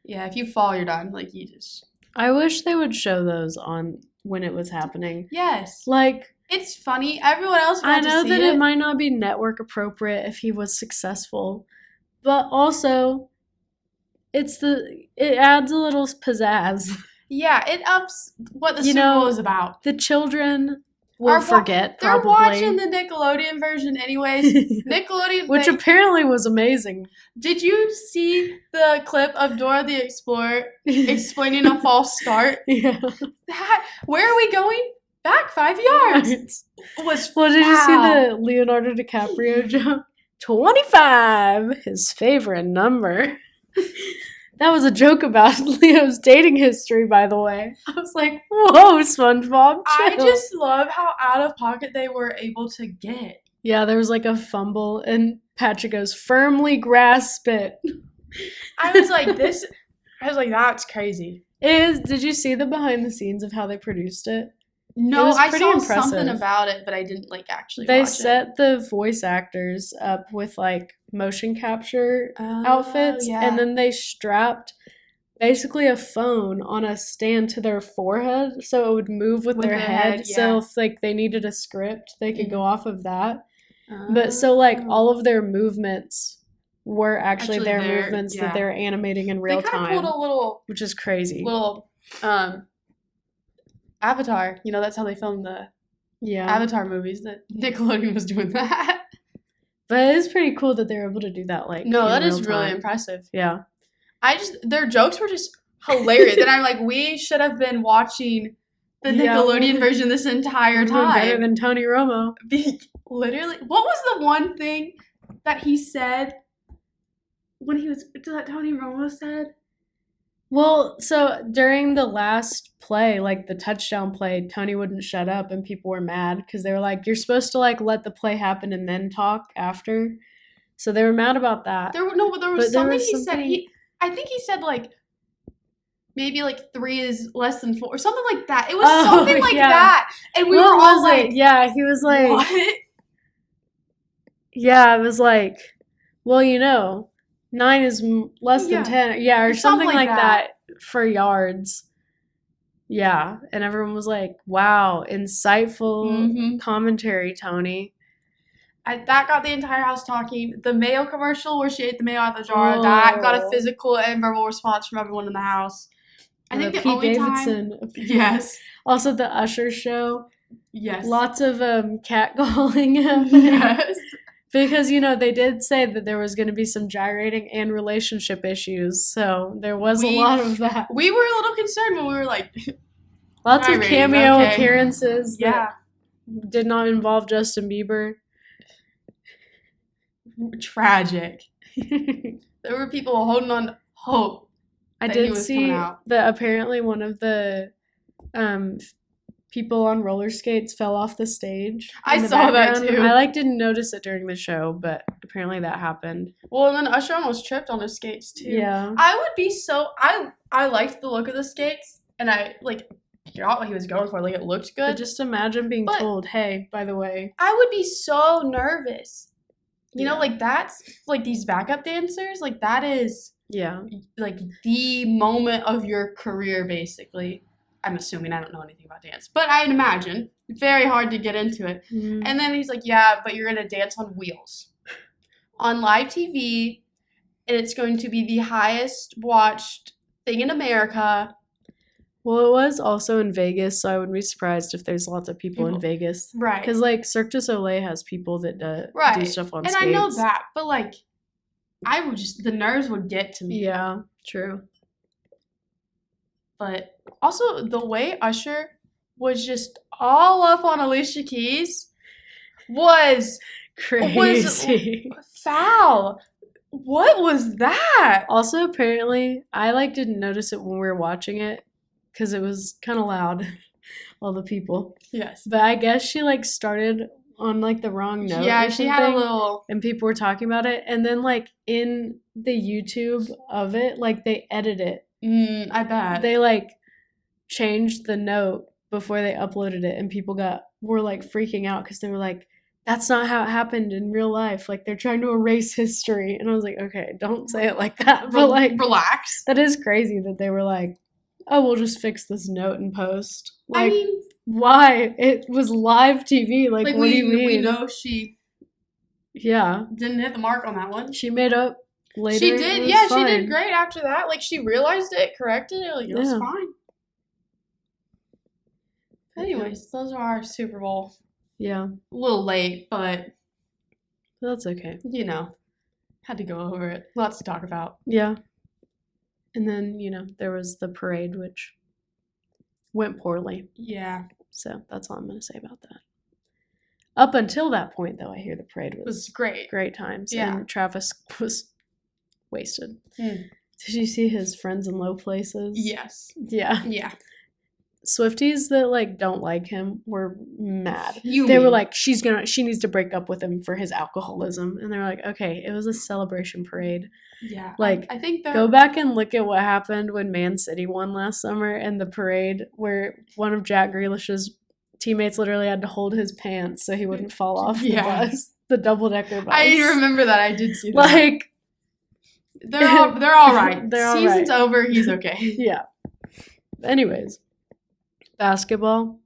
Speaker 1: Yeah, if you fall, you're done. You just.
Speaker 2: I wish they would show those on when it was happening.
Speaker 1: Yes. It's funny. Everyone else got to see it.
Speaker 2: I know that it might not be network appropriate if he was successful, but also, it adds a little pizzazz.
Speaker 1: Yeah, it ups what the Super Bowl is about.
Speaker 2: The children will forget,
Speaker 1: they're
Speaker 2: probably.
Speaker 1: Watching the Nickelodeon version anyways. Nickelodeon.
Speaker 2: Which apparently was amazing.
Speaker 1: Did you see the clip of Dora the Explorer explaining a false start?
Speaker 2: Yeah.
Speaker 1: Where are we going? Back 5 yards. Did you see
Speaker 2: the Leonardo DiCaprio joke? 25, his favorite number. That was a joke about Leo's dating history, by the way. I was like, whoa, SpongeBob, chill.
Speaker 1: I just love how out of pocket they were able to get.
Speaker 2: Yeah, there was a fumble, and Patrick goes, firmly grasp it.
Speaker 1: I was like, that's crazy.
Speaker 2: Did you see the behind the scenes of how they produced it?
Speaker 1: No, I saw something about it, but I didn't actually watch it. They
Speaker 2: set the voice actors up with motion capture outfits, and then they strapped basically a phone on a stand to their forehead, so it would move with their head. So if like they needed a script, they could go off of that. But so like all of their movements were actually their movements that they're animating in real time. They kind of pulled a little, which is crazy. Little
Speaker 1: Avatar. You know, that's how they filmed the Avatar movies. That Nickelodeon was doing that.
Speaker 2: But it is pretty cool that they're able to do that. Like,
Speaker 1: no, that is really impressive.
Speaker 2: Yeah.
Speaker 1: Their jokes were just hilarious. And I'm like, we should have been watching the Nickelodeon version this entire time.
Speaker 2: Better than Tony Romo.
Speaker 1: Literally. What was the one thing that he said when he was, that Tony Romo said?
Speaker 2: Well, so during the last play, like the touchdown play, Tony wouldn't shut up and people were mad because they were like, you're supposed to like let the play happen and then talk after. So they were mad about that.
Speaker 1: There was something he said. I think he said like maybe like 3 is less than 4 or something like that. It was something like that. And we were all like,
Speaker 2: yeah, he was like,
Speaker 1: what?
Speaker 2: Yeah, it was like, well, you know, 9 is less than 10. Yeah, or something like that for yards. Yeah, and everyone was like, wow, insightful commentary, Tony.
Speaker 1: That got the entire house talking. The mayo commercial where she ate the mayo out of the jar, that got a physical and verbal response from everyone in the house. I think the
Speaker 2: Pete
Speaker 1: only
Speaker 2: Davidson.
Speaker 1: Time... Yes.
Speaker 2: Also the Usher show.
Speaker 1: Yes.
Speaker 2: Lots of catcalling happening. Yes. Because, you know, they did say that there was going to be some gyrating and relationship issues. So there was a lot of that.
Speaker 1: We were a little concerned when we were like...
Speaker 2: Lots of cameo appearances that did not involve Justin Bieber.
Speaker 1: Tragic. There were people holding on to hope.
Speaker 2: I did see that apparently one of the people on roller skates fell off the stage.
Speaker 1: I saw that too.
Speaker 2: I didn't notice it during the show, but apparently that happened.
Speaker 1: Well, and then Usher almost tripped on his skates too.
Speaker 2: Yeah.
Speaker 1: I would be so I liked the look of the skates and I got what he was going for. Like it looked good.
Speaker 2: But just imagine being told, "Hey, by the way."
Speaker 1: I would be so nervous. You know, like that's like these backup dancers, like that is like the moment of your career basically. I'm assuming, I don't know anything about dance, but I'd imagine very hard to get into it. Mm-hmm. And then he's like, yeah, but you're going to dance on wheels on live TV, and it's going to be the highest watched thing in America.
Speaker 2: Well, it was also in Vegas, so I wouldn't be surprised if there's lots of people in Vegas.
Speaker 1: Right.
Speaker 2: Because, like, Cirque du Soleil has people that do stuff on skates.
Speaker 1: And I know that, but, like, the nerves would get to me.
Speaker 2: Yeah, true.
Speaker 1: But also, the way Usher was just all up on Alicia Keys was
Speaker 2: crazy.
Speaker 1: Was foul. What was that?
Speaker 2: Also, apparently, I, didn't notice it when we were watching it. Because it was kind of loud, all the people.
Speaker 1: Yes.
Speaker 2: But I guess she, started on, the wrong note
Speaker 1: or she had a little...
Speaker 2: And people were talking about it. And then, in the YouTube of it, they edit it.
Speaker 1: I bet.
Speaker 2: They, changed the note before they uploaded it. And people were freaking out because they were like, that's not how it happened in real life. They're trying to erase history. And I was like, okay, don't say it like that. But,
Speaker 1: relax.
Speaker 2: That is crazy that they were like, oh, we'll just fix this note and post.
Speaker 1: I mean,
Speaker 2: why? It was live TV. What do you mean?
Speaker 1: We know she didn't hit the mark on that one.
Speaker 2: She made up later.
Speaker 1: She did. Yeah, fine. She did great after that. She realized it, corrected it. It was fine. Anyways, those are our Super Bowl.
Speaker 2: Yeah.
Speaker 1: A little late, but
Speaker 2: that's okay.
Speaker 1: Had to go over it. Lots to talk about.
Speaker 2: Yeah. And then, there was the parade, which went poorly.
Speaker 1: Yeah.
Speaker 2: So that's all I'm going to say about that. Up until that point, though, I hear the parade was
Speaker 1: great.
Speaker 2: Great times.
Speaker 1: Yeah.
Speaker 2: And Travis was wasted. Did you see his friends in low places?
Speaker 1: Yes.
Speaker 2: Yeah.
Speaker 1: Yeah.
Speaker 2: Swifties that don't like him were mad. They were like, she needs to break up with him for his alcoholism. And they're like, okay, it was a celebration parade.
Speaker 1: Yeah. I think
Speaker 2: go back and look at what happened when Man City won last summer and the parade where one of Jack Grealish's teammates literally had to hold his pants so he wouldn't fall off the bus. The double-decker bus.
Speaker 1: I remember that. I did see that. They're all right.
Speaker 2: They're all
Speaker 1: Season's
Speaker 2: right.
Speaker 1: over. He's okay.
Speaker 2: Yeah. Anyways, basketball.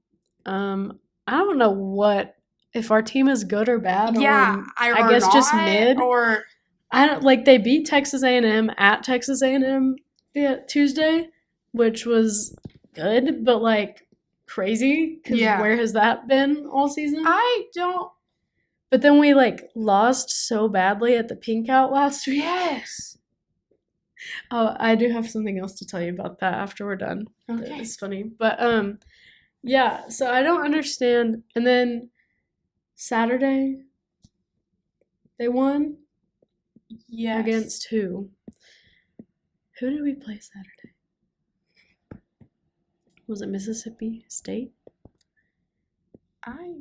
Speaker 2: I don't know if our team is good or bad.
Speaker 1: Yeah,
Speaker 2: or
Speaker 1: I
Speaker 2: guess
Speaker 1: not,
Speaker 2: just mid.
Speaker 1: Or
Speaker 2: I don't like they beat Texas A&M at Texas A&M Tuesday, which was good, but like crazy because where has that been all season?
Speaker 1: I don't.
Speaker 2: But then we like lost so badly at the pink out last week.
Speaker 1: Yes.
Speaker 2: Oh, I do have something else to tell you about that after we're done.
Speaker 1: Okay.
Speaker 2: It's funny. But yeah, so I don't understand. And then Saturday they won.
Speaker 1: Yes.
Speaker 2: Against who? Who did we play Saturday? Was it Mississippi State?
Speaker 1: I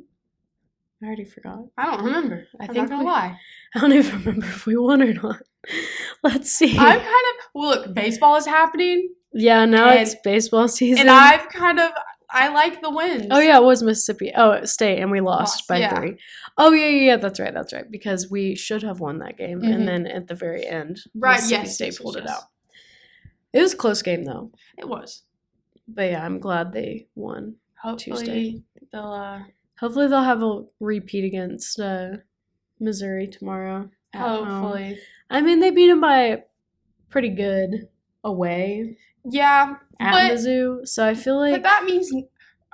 Speaker 2: already forgot.
Speaker 1: I don't remember. I'm not gonna lie.
Speaker 2: I don't even remember if we won or not. Let's see.
Speaker 1: I'm kind of look. Baseball is happening.
Speaker 2: Yeah, now it's baseball season,
Speaker 1: and I like the wins.
Speaker 2: Oh yeah, it was Mississippi. Oh, State, and we lost by 3. Oh yeah, that's right. Because we should have won that game, and then at the very end, Mississippi State pulled it out. It was a close game though.
Speaker 1: It was.
Speaker 2: But yeah, I'm glad they won.
Speaker 1: Hopefully
Speaker 2: Tuesday. Hopefully they'll have a repeat against Missouri tomorrow.
Speaker 1: Hopefully.
Speaker 2: I mean, they beat them by pretty good away.
Speaker 1: Yeah,
Speaker 2: at Mizzou. So I feel like.
Speaker 1: But that means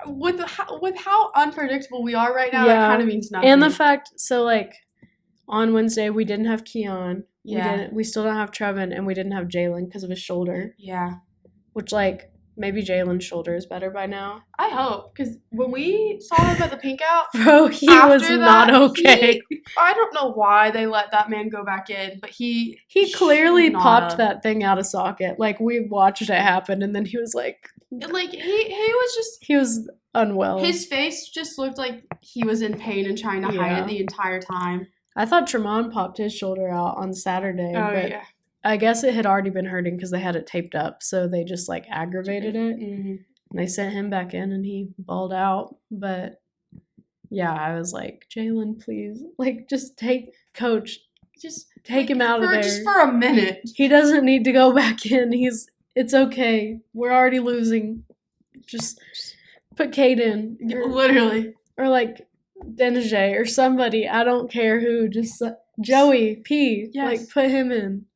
Speaker 1: with how unpredictable we are right now, that kind of means nothing.
Speaker 2: And the fact, so like on Wednesday we didn't have Keon.
Speaker 1: Yeah.
Speaker 2: We still don't have Trevin, and we didn't have Jaylin because of his shoulder.
Speaker 1: Yeah.
Speaker 2: Which like. Maybe Jaylin's shoulder is better by now.
Speaker 1: I hope, because when we saw him at the pink out,
Speaker 2: bro, he was not okay.
Speaker 1: I don't know why they let that man go back in, but he
Speaker 2: clearly popped that thing out of socket. Like we watched it happen, and then he was like
Speaker 1: he
Speaker 2: was unwell.
Speaker 1: His face just looked like he was in pain and trying to hide it the entire time.
Speaker 2: I thought Tremont popped his shoulder out on Saturday.
Speaker 1: Oh yeah.
Speaker 2: I guess it had already been hurting because they had it taped up, so they just like aggravated it.
Speaker 1: Mm-hmm.
Speaker 2: And they sent him back in, and he balled out. But yeah, I was like, Jaylin, please, like, just take him out of there,
Speaker 1: just for a minute.
Speaker 2: He doesn't need to go back in. It's okay. We're already losing. Just put Kate in,
Speaker 1: literally,
Speaker 2: or like Denijay or somebody. I don't care who. Just Joey P.
Speaker 1: Yes.
Speaker 2: Like put him in.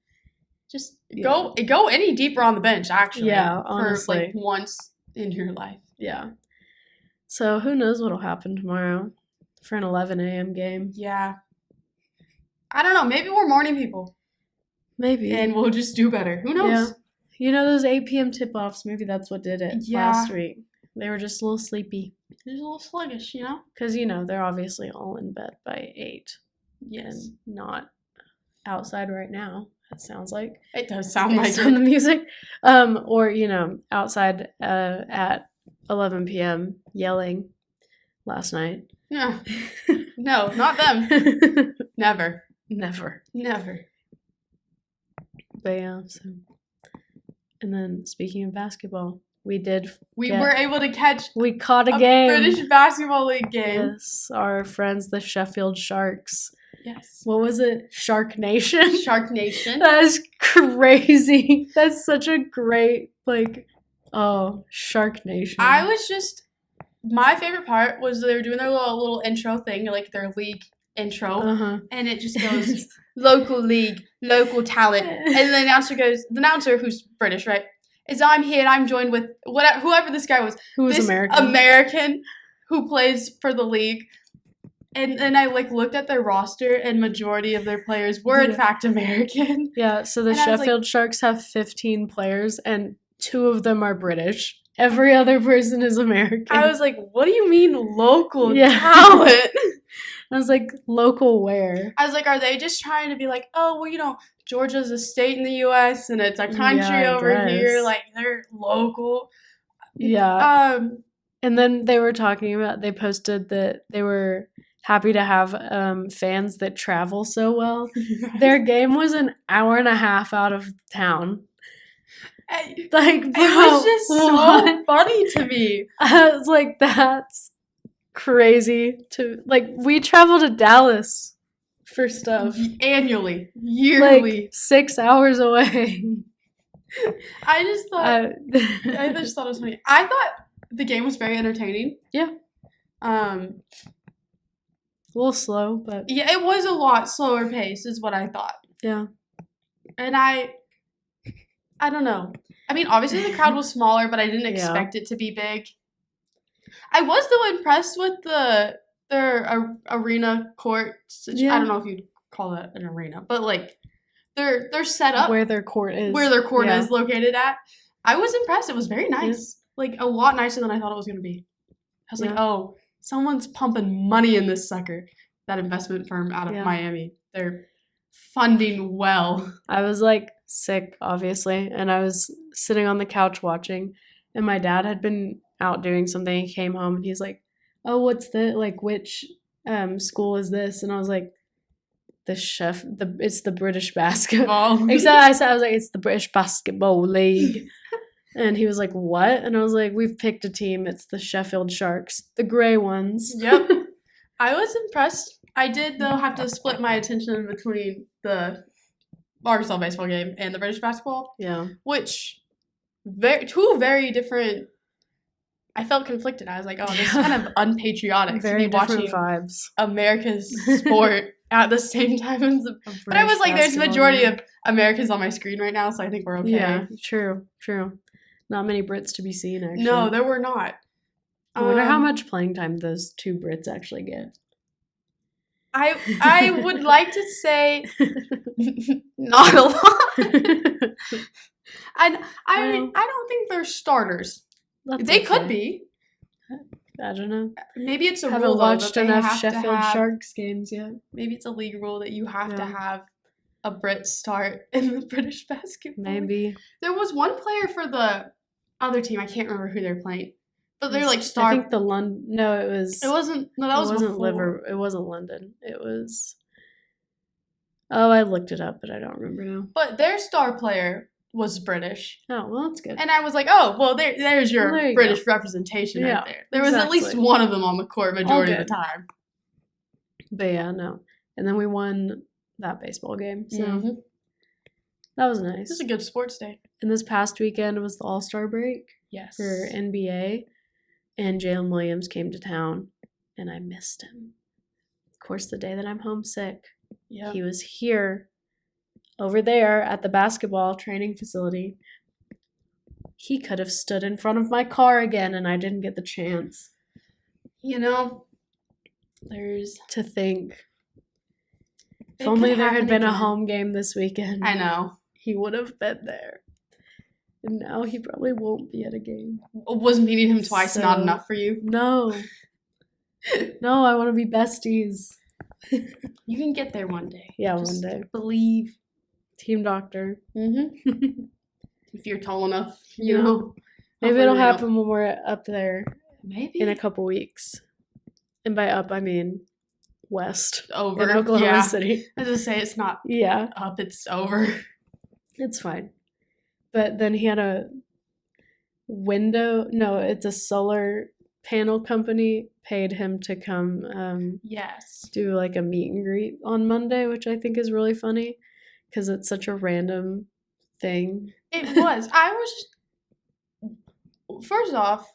Speaker 1: Just go any deeper on the bench, actually.
Speaker 2: Yeah, honestly.
Speaker 1: For like once in your life.
Speaker 2: Yeah. So who knows what'll happen tomorrow for an 11 a.m. game.
Speaker 1: Yeah. I don't know. Maybe we're morning people.
Speaker 2: Maybe.
Speaker 1: And we'll just do better. Who knows?
Speaker 2: Yeah. You know those 8 p.m. tip-offs? Maybe that's what did it last week. They were just a little sleepy.
Speaker 1: They're just a little sluggish, you know?
Speaker 2: Because, they're obviously all in bed by 8.
Speaker 1: Yes.
Speaker 2: And not outside right now. It sounds like
Speaker 1: it does sound like
Speaker 2: on the music, or outside at 11 p.m. yelling last night.
Speaker 1: No, not them. Never.
Speaker 2: But yeah, so and then speaking of basketball, we
Speaker 1: were able to catch.
Speaker 2: We caught a game.
Speaker 1: British Basketball League game.
Speaker 2: Yes, our friends, the Sheffield Sharks.
Speaker 1: Yes.
Speaker 2: What was it? Shark Nation?
Speaker 1: Shark Nation.
Speaker 2: That is crazy. That's such a great, Shark Nation.
Speaker 1: My favorite part was they were doing their little intro thing, like their league intro. And it just goes, local league, local talent. And the announcer who's British, right, is I'm here and I'm joined with whoever this guy was.
Speaker 2: Who was American.
Speaker 1: American who plays for the league. And then I looked at their roster, and majority of their players were in fact American.
Speaker 2: Yeah, so the Sheffield Sharks have 15 players, and 2 of them are British. Every other person is American.
Speaker 1: I was like, what do you mean local talent?
Speaker 2: I was like, local where?
Speaker 1: I was like, are they just trying to be like, oh, well, Georgia's a state in the U.S. and it's a country over here, like they're local.
Speaker 2: Yeah. And then they posted that they were happy to have fans that travel so well. Their game was an hour and a half out of town.
Speaker 1: It was just so funny to me.
Speaker 2: I was like, that's crazy. We traveled to Dallas for stuff.
Speaker 1: Annually. Yearly.
Speaker 2: Like 6 hours away.
Speaker 1: I just thought it was funny. I thought the game was very entertaining.
Speaker 2: Yeah. A little slow, but
Speaker 1: yeah, it was a lot slower pace is what I thought.
Speaker 2: Yeah.
Speaker 1: And I don't know. I mean, obviously the crowd was smaller, but I didn't expect it to be big. I was though impressed with their arena court. Yeah. I don't know if you'd call it an arena, but like their setup
Speaker 2: where their court is
Speaker 1: located at. I was impressed. It was very nice. Yeah. Like a lot nicer than I thought it was going to be. I was like, oh, someone's pumping money in this sucker. That investment firm out of Miami. They're funding well.
Speaker 2: I was like sick, obviously, and I was sitting on the couch watching, and my dad had been out doing something. He came home and he's like, oh, what's which school is this? And I was like, it's the British basketball. Except I was like, it's the British Basketball League. And he was like, what? And I was like, we've picked a team. It's the Sheffield Sharks, the gray ones.
Speaker 1: Yep. I was impressed. I did, though, have to split my attention between the Arkansas baseball game and the British basketball.
Speaker 2: Yeah.
Speaker 1: Which, two very different. I felt conflicted. I was like, oh, this is kind of unpatriotic
Speaker 2: very
Speaker 1: to be watching
Speaker 2: vibes.
Speaker 1: America's sport at the same time. But I was like, there's a majority of Americans on my screen right now, so I think we're okay.
Speaker 2: Yeah, true. Not many Brits to be seen, actually.
Speaker 1: No, there were not.
Speaker 2: I wonder how much playing time those two Brits actually get.
Speaker 1: I would like to say not a lot. I don't think they're starters. They could be.
Speaker 2: I don't know.
Speaker 1: Maybe it's a
Speaker 2: haven't
Speaker 1: rule.
Speaker 2: Watched enough Sheffield Sharks games yet.
Speaker 1: Maybe it's a league rule that you have to have a Brit start in the British basketball.
Speaker 2: Maybe
Speaker 1: there was one player for the other team. I can't remember who they're playing, but they're like star.
Speaker 2: I think the London. No, it was.
Speaker 1: It wasn't. No, that wasn't
Speaker 2: Liverpool. It wasn't London. It was. Oh, I looked it up, but I don't remember now.
Speaker 1: But their star player was British.
Speaker 2: Oh, well, that's good.
Speaker 1: And I was like, oh, well, there's your British representation right there. There was at least one of them on the court majority of the time.
Speaker 2: But yeah, no. And then we won that baseball game. So that was nice.
Speaker 1: This is a good sports day.
Speaker 2: And this past weekend was the All-Star break.
Speaker 1: Yes.
Speaker 2: For NBA. And Jaylin Williams came to town. And I missed him. Of course, the day that I'm homesick.
Speaker 1: Yeah.
Speaker 2: He was here. Over there at the basketball training facility. He could have stood in front of my car again, and I didn't get the chance.
Speaker 1: You know, there's
Speaker 2: to think. If only there had been a home game this weekend.
Speaker 1: I know.
Speaker 2: He would have been there. And now he probably won't be at a game.
Speaker 1: Was meeting him twice not enough for you?
Speaker 2: No. No, I want to be besties.
Speaker 1: You can get there one day.
Speaker 2: Yeah,
Speaker 1: just
Speaker 2: one day.
Speaker 1: Believe.
Speaker 2: Team doctor.
Speaker 1: If you're tall enough, you know.
Speaker 2: Maybe it'll happen when we're up there.
Speaker 1: Maybe.
Speaker 2: In a couple weeks. And by up, I mean west.
Speaker 1: Over.
Speaker 2: In Oklahoma City.
Speaker 1: I was going to say, it's not up, it's over.
Speaker 2: It's fine. But then he had a window. No, it's a solar panel company paid him to come do like a meet and greet on Monday, which I think is really funny. Because it's such a random thing.
Speaker 1: It was. First off,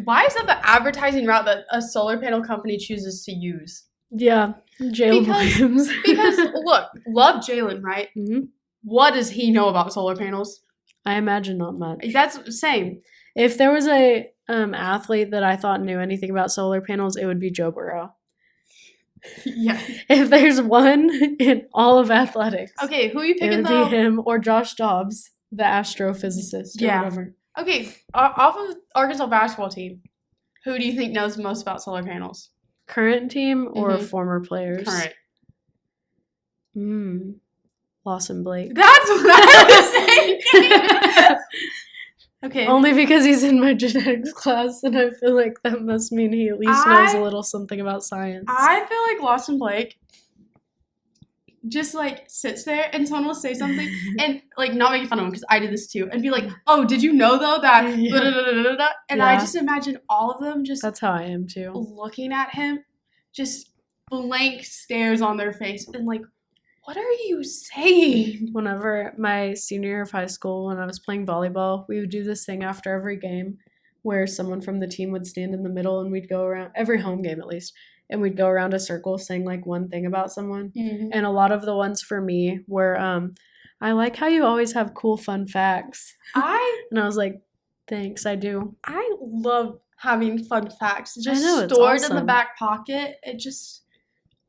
Speaker 1: why is that the advertising route that a solar panel company chooses to use?
Speaker 2: Yeah, Jaylin Williams.
Speaker 1: Because, look, love Jaylin, right?
Speaker 2: Mm-hmm.
Speaker 1: What does he know about solar panels?
Speaker 2: I imagine not much.
Speaker 1: That's the same.
Speaker 2: If there was a athlete that I thought knew anything about solar panels, it would be Joe Burrow.
Speaker 1: Yeah.
Speaker 2: If there's one in all of athletics.
Speaker 1: Okay, who are you picking,
Speaker 2: it would be him or Josh Dobbs, the astrophysicist or whatever.
Speaker 1: Okay, off of Arkansas basketball team, who do you think knows most about solar panels?
Speaker 2: Current team or former players?
Speaker 1: Current.
Speaker 2: Lawson Blake.
Speaker 1: That's what I was saying. Okay.
Speaker 2: Only because he's in my genetics class, and I feel like that must mean he at least knows a little something about science.
Speaker 1: I feel like Lawson Blake just, like, sits there, and someone will say something, and, like, not making fun of him, because I did this too, and be like, oh, did you know, though, that and I just imagine all of them just...
Speaker 2: That's how I am, too.
Speaker 1: Looking at him, just blank stares on their face and like, what are you saying?
Speaker 2: Whenever my senior year of high school, when I was playing volleyball, we would do this thing after every game where someone from the team would stand in the middle and we'd go around, every home game at least, and we'd go around a circle saying like one thing about someone.
Speaker 1: Mm-hmm.
Speaker 2: And a lot of the ones for me were, I like how you always have cool, fun facts. And I was like, thanks, I do.
Speaker 1: I love having fun facts just
Speaker 2: I know, it's
Speaker 1: stored in
Speaker 2: awesome.
Speaker 1: the back pocket. It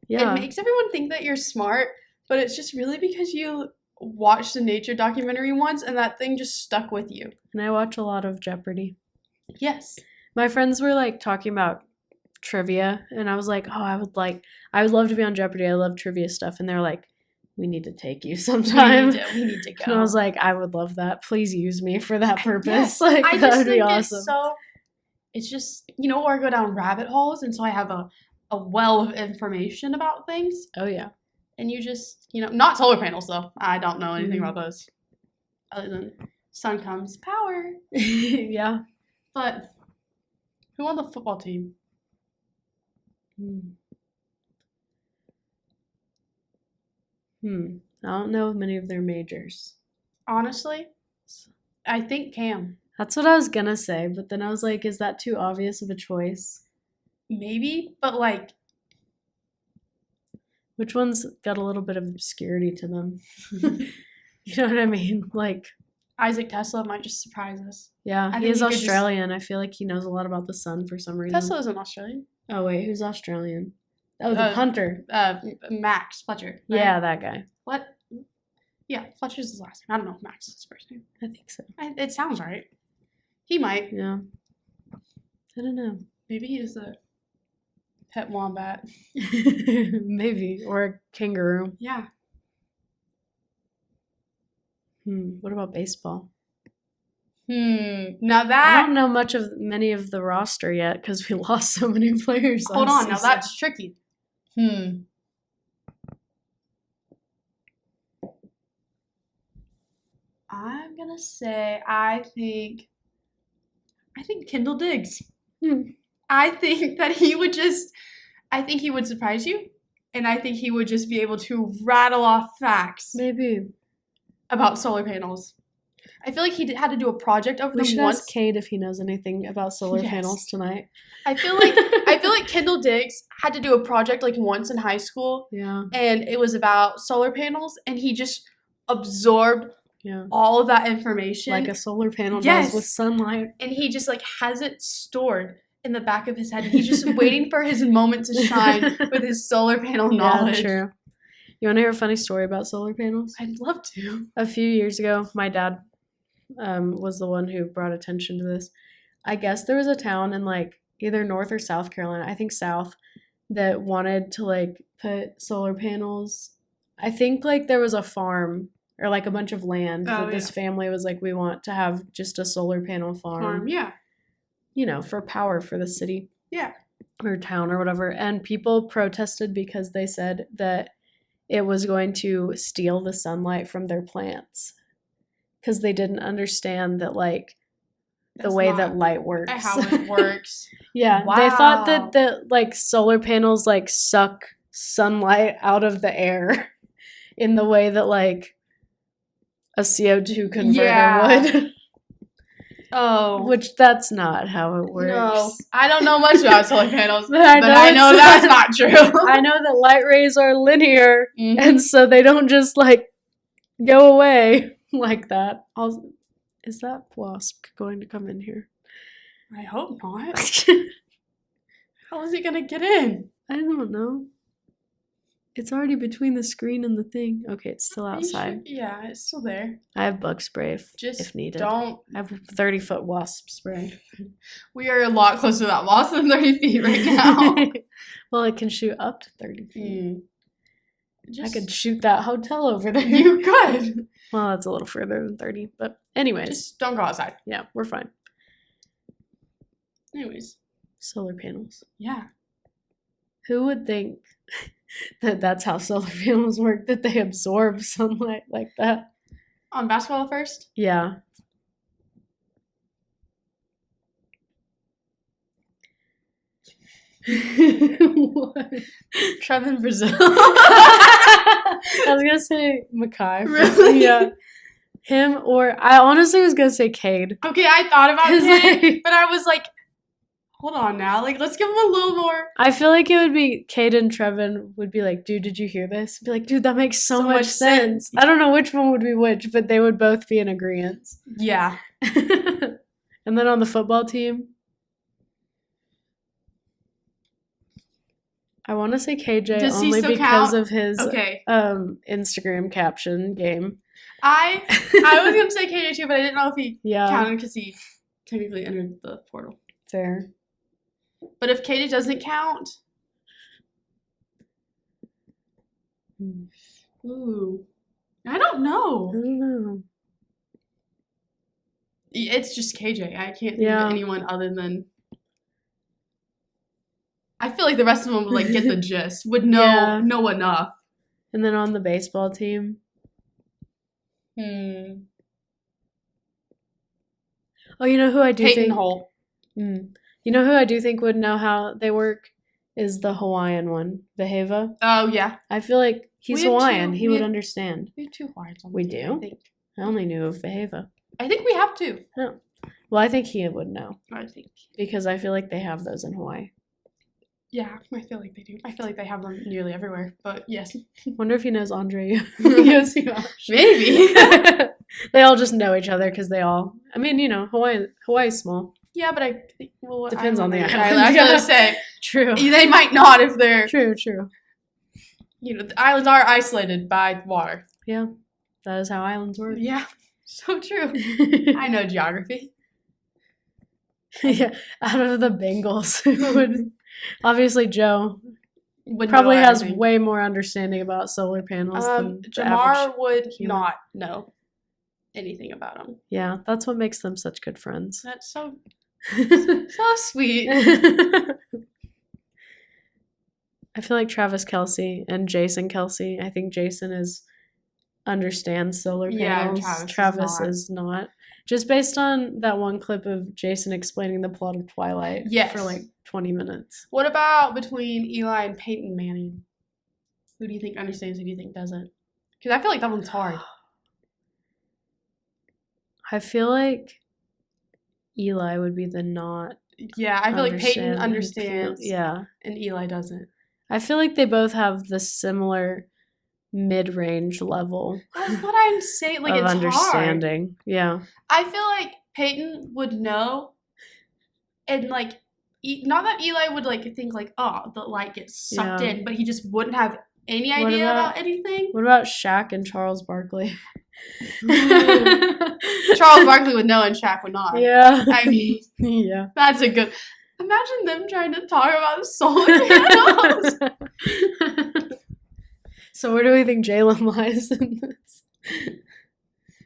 Speaker 1: makes everyone think that you're smart, but it's just really because you watched a nature documentary once and that thing just stuck with you.
Speaker 2: And I watch a lot of Jeopardy.
Speaker 1: Yes.
Speaker 2: My friends were like talking about trivia, and I was like, oh, I would love to be on Jeopardy. I love trivia stuff. And they're like, we need to take you sometime.
Speaker 1: We need to go.
Speaker 2: And I was like, I would love that. Please use me for that purpose.
Speaker 1: Yes.
Speaker 2: Like,
Speaker 1: I
Speaker 2: that
Speaker 1: just
Speaker 2: would be
Speaker 1: think
Speaker 2: awesome.
Speaker 1: it's just, where I go down rabbit holes, and so I have a well of information about things.
Speaker 2: Oh, yeah.
Speaker 1: And you just, not solar panels, though. I don't know anything about those. Other than sun comes, power.
Speaker 2: Yeah.
Speaker 1: But who on the football team?
Speaker 2: I don't know many of their majors.
Speaker 1: Honestly, I think Cam.
Speaker 2: That's what I was going to say, but then I was like, is that too obvious of a choice?
Speaker 1: Maybe, but like...
Speaker 2: Which one's got a little bit of obscurity to them? You know what I mean? Like...
Speaker 1: Isaac Tesla might just surprise us.
Speaker 2: Yeah, he is Australian. I feel like he knows a lot about the sun for some reason.
Speaker 1: Tesla isn't Australian.
Speaker 2: Oh, wait, who's Australian? Oh, the punter.
Speaker 1: Max Fletcher. Right?
Speaker 2: Yeah, that guy.
Speaker 1: What? Yeah, Fletcher's his last name. I don't know if Max is his first name.
Speaker 2: I think so.
Speaker 1: It sounds right. He might.
Speaker 2: Yeah. I don't know.
Speaker 1: Maybe he is a pet wombat.
Speaker 2: Maybe. Or a kangaroo.
Speaker 1: Yeah.
Speaker 2: What about baseball?
Speaker 1: Now that...
Speaker 2: I don't know many of the roster yet because we lost so many players.
Speaker 1: Hold on, now that's tricky. I'm gonna say I think Kendall Diggs. I think that he would surprise you, and I think he would just be able to rattle off facts.
Speaker 2: Maybe.
Speaker 1: About solar panels. I feel like he had to do a project over them once.
Speaker 2: We should ask Cade if he knows anything about solar panels tonight.
Speaker 1: I feel like Kendall Diggs had to do a project like once in high school.
Speaker 2: Yeah.
Speaker 1: And it was about solar panels, and he just absorbed all of that information.
Speaker 2: Like a solar panel does with sunlight.
Speaker 1: And he just like has it stored in the back of his head. He's just waiting for his moment to shine with his solar panel knowledge.
Speaker 2: Yeah, true. You want to hear a funny story about solar panels?
Speaker 1: I'd love to.
Speaker 2: A few years ago, my dad was the one who brought attention to this. I guess there was a town in like either North or South Carolina, I think South, that wanted to like put solar panels. I think like there was a farm or like a bunch of land that this family was like, we want to have just a solar panel farm.
Speaker 1: Yeah.
Speaker 2: For power for the city.
Speaker 1: Yeah.
Speaker 2: Or town or whatever. And people protested because they said that it was going to steal the sunlight from their plants because they didn't understand that, like, the way that light works.
Speaker 1: How it works.
Speaker 2: Yeah. Wow. They thought that like, solar panels, like, suck sunlight out of the air in the way that, like, a CO2 converter would.
Speaker 1: Oh.
Speaker 2: Which that's not how it works.
Speaker 1: No. I don't know much about solar panels, but I know that's not true.
Speaker 2: I know that light rays are linear, and so they don't just, like, go away like that. Is that wasp going to come in here?
Speaker 1: I hope not. How is he going to get in?
Speaker 2: I don't know. It's already between the screen and the thing. Okay, it's still outside.
Speaker 1: Yeah, it's still there.
Speaker 2: I have bug spray if needed.
Speaker 1: Don't.
Speaker 2: I have 30-foot wasp spray.
Speaker 1: We are a lot closer to that wasp than 30 feet right now.
Speaker 2: Well, it can shoot up to 30 feet. I could shoot that hotel over there.
Speaker 1: You could.
Speaker 2: Well, that's a little further than 30. But anyways.
Speaker 1: Just don't go outside.
Speaker 2: Yeah, we're fine.
Speaker 1: Anyways.
Speaker 2: Solar panels.
Speaker 1: Yeah.
Speaker 2: Who would think that's how solar panels work, that they absorb sunlight like that?
Speaker 1: On basketball first?
Speaker 2: Yeah. What?
Speaker 1: Trevin Brazil.
Speaker 2: I was gonna say Makai.
Speaker 1: Really?
Speaker 2: Yeah. Him or I honestly was gonna say Cade.
Speaker 1: Okay, I thought about
Speaker 2: 'Cause,
Speaker 1: Cade,
Speaker 2: like-
Speaker 1: but I was like, hold on now. Like, let's give him a little more.
Speaker 2: I feel like it would be Cade and Trevin would be like, dude, did you hear this? Be like, dude, that makes so much
Speaker 1: much
Speaker 2: sense. I don't know which one would be which, but they would both be in agreement.
Speaker 1: Yeah.
Speaker 2: And then on the football team, I want to say KJ
Speaker 1: Does he
Speaker 2: only
Speaker 1: still
Speaker 2: because
Speaker 1: count?
Speaker 2: of his
Speaker 1: Okay.
Speaker 2: Instagram caption game.
Speaker 1: I was going to say KJ too, but I didn't know if he
Speaker 2: Yeah,
Speaker 1: counted because he technically entered the portal.
Speaker 2: fair.
Speaker 1: But if KJ doesn't count, ooh, I don't
Speaker 2: I
Speaker 1: know.
Speaker 2: don't know.
Speaker 1: It's just KJ. I can't think
Speaker 2: Yeah.
Speaker 1: of anyone other than. I feel like the rest of them would like get the gist, would
Speaker 2: Yeah.
Speaker 1: know enough.
Speaker 2: And then on the baseball team,
Speaker 1: Hmm.
Speaker 2: oh, you know who I do
Speaker 1: Peyton
Speaker 2: think?
Speaker 1: Holt.
Speaker 2: You know who I do think would know how they work is the Hawaiian one, Beheva.
Speaker 1: Oh yeah,
Speaker 2: I feel like he's
Speaker 1: We have
Speaker 2: Hawaiian.
Speaker 1: two-
Speaker 2: He
Speaker 1: we
Speaker 2: would
Speaker 1: have-
Speaker 2: understand.
Speaker 1: we have 2 Hawaiians on
Speaker 2: We
Speaker 1: the team,
Speaker 2: do?
Speaker 1: I think.
Speaker 2: I only knew of Beheva.
Speaker 1: I think we have 2.
Speaker 2: Well, I think he would know
Speaker 1: I think.
Speaker 2: because I feel like they have those in Hawaii.
Speaker 1: Yeah, I feel like they do. I feel like they have them nearly everywhere. But yes,
Speaker 2: Wonder if he knows Andre.
Speaker 1: Yes, maybe.
Speaker 2: They all just know each other because they all. I mean, you know, Hawaii's small.
Speaker 1: Yeah, but I think well,
Speaker 2: Depends on the
Speaker 1: island.
Speaker 2: island.
Speaker 1: I was gonna say
Speaker 2: True.
Speaker 1: they might not if they're
Speaker 2: True.
Speaker 1: the islands are isolated by water.
Speaker 2: Yeah, that is how islands work.
Speaker 1: Yeah, so true. I know geography.
Speaker 2: Yeah, out of the Bengals, who would obviously Joe
Speaker 1: Would
Speaker 2: probably
Speaker 1: know
Speaker 2: has
Speaker 1: everything.
Speaker 2: way more understanding about solar panels than the
Speaker 1: Jamar
Speaker 2: average.
Speaker 1: would
Speaker 2: human.
Speaker 1: not know anything about them.
Speaker 2: Yeah, that's what makes them such good friends.
Speaker 1: That's so sweet.
Speaker 2: I feel like Travis Kelsey and Jason Kelsey. I think Jason understands solar
Speaker 1: Yeah,
Speaker 2: panels.
Speaker 1: Travis is not.
Speaker 2: is not. Just based on that one clip of Jason explaining the plot of Twilight
Speaker 1: Yes.
Speaker 2: for like 20 minutes.
Speaker 1: What about between Eli and Peyton Manning? Who do you think understands? Who do you think doesn't? Because I feel like that one's hard.
Speaker 2: I feel like Eli would be the not.
Speaker 1: Yeah, I feel like Peyton
Speaker 2: understand-
Speaker 1: understands
Speaker 2: Yeah.
Speaker 1: and Eli doesn't.
Speaker 2: I feel like they both have the similar mid-range level
Speaker 1: That's what I'm saying. Like,
Speaker 2: of
Speaker 1: it's hard.
Speaker 2: understanding. Yeah.
Speaker 1: I feel like Peyton would know, and like, not that Eli would like think like, oh, the light gets sucked
Speaker 2: Yeah.
Speaker 1: in, but he just wouldn't have any
Speaker 2: What
Speaker 1: idea
Speaker 2: about-
Speaker 1: about anything.
Speaker 2: What about Shaq and Charles Barkley?
Speaker 1: Charles Barkley would know, and Shaq would not.
Speaker 2: Yeah.
Speaker 1: I mean,
Speaker 2: Yeah.
Speaker 1: that's a good. Imagine them trying to talk about solar panels.
Speaker 2: So where do we think Jaylin lies in this?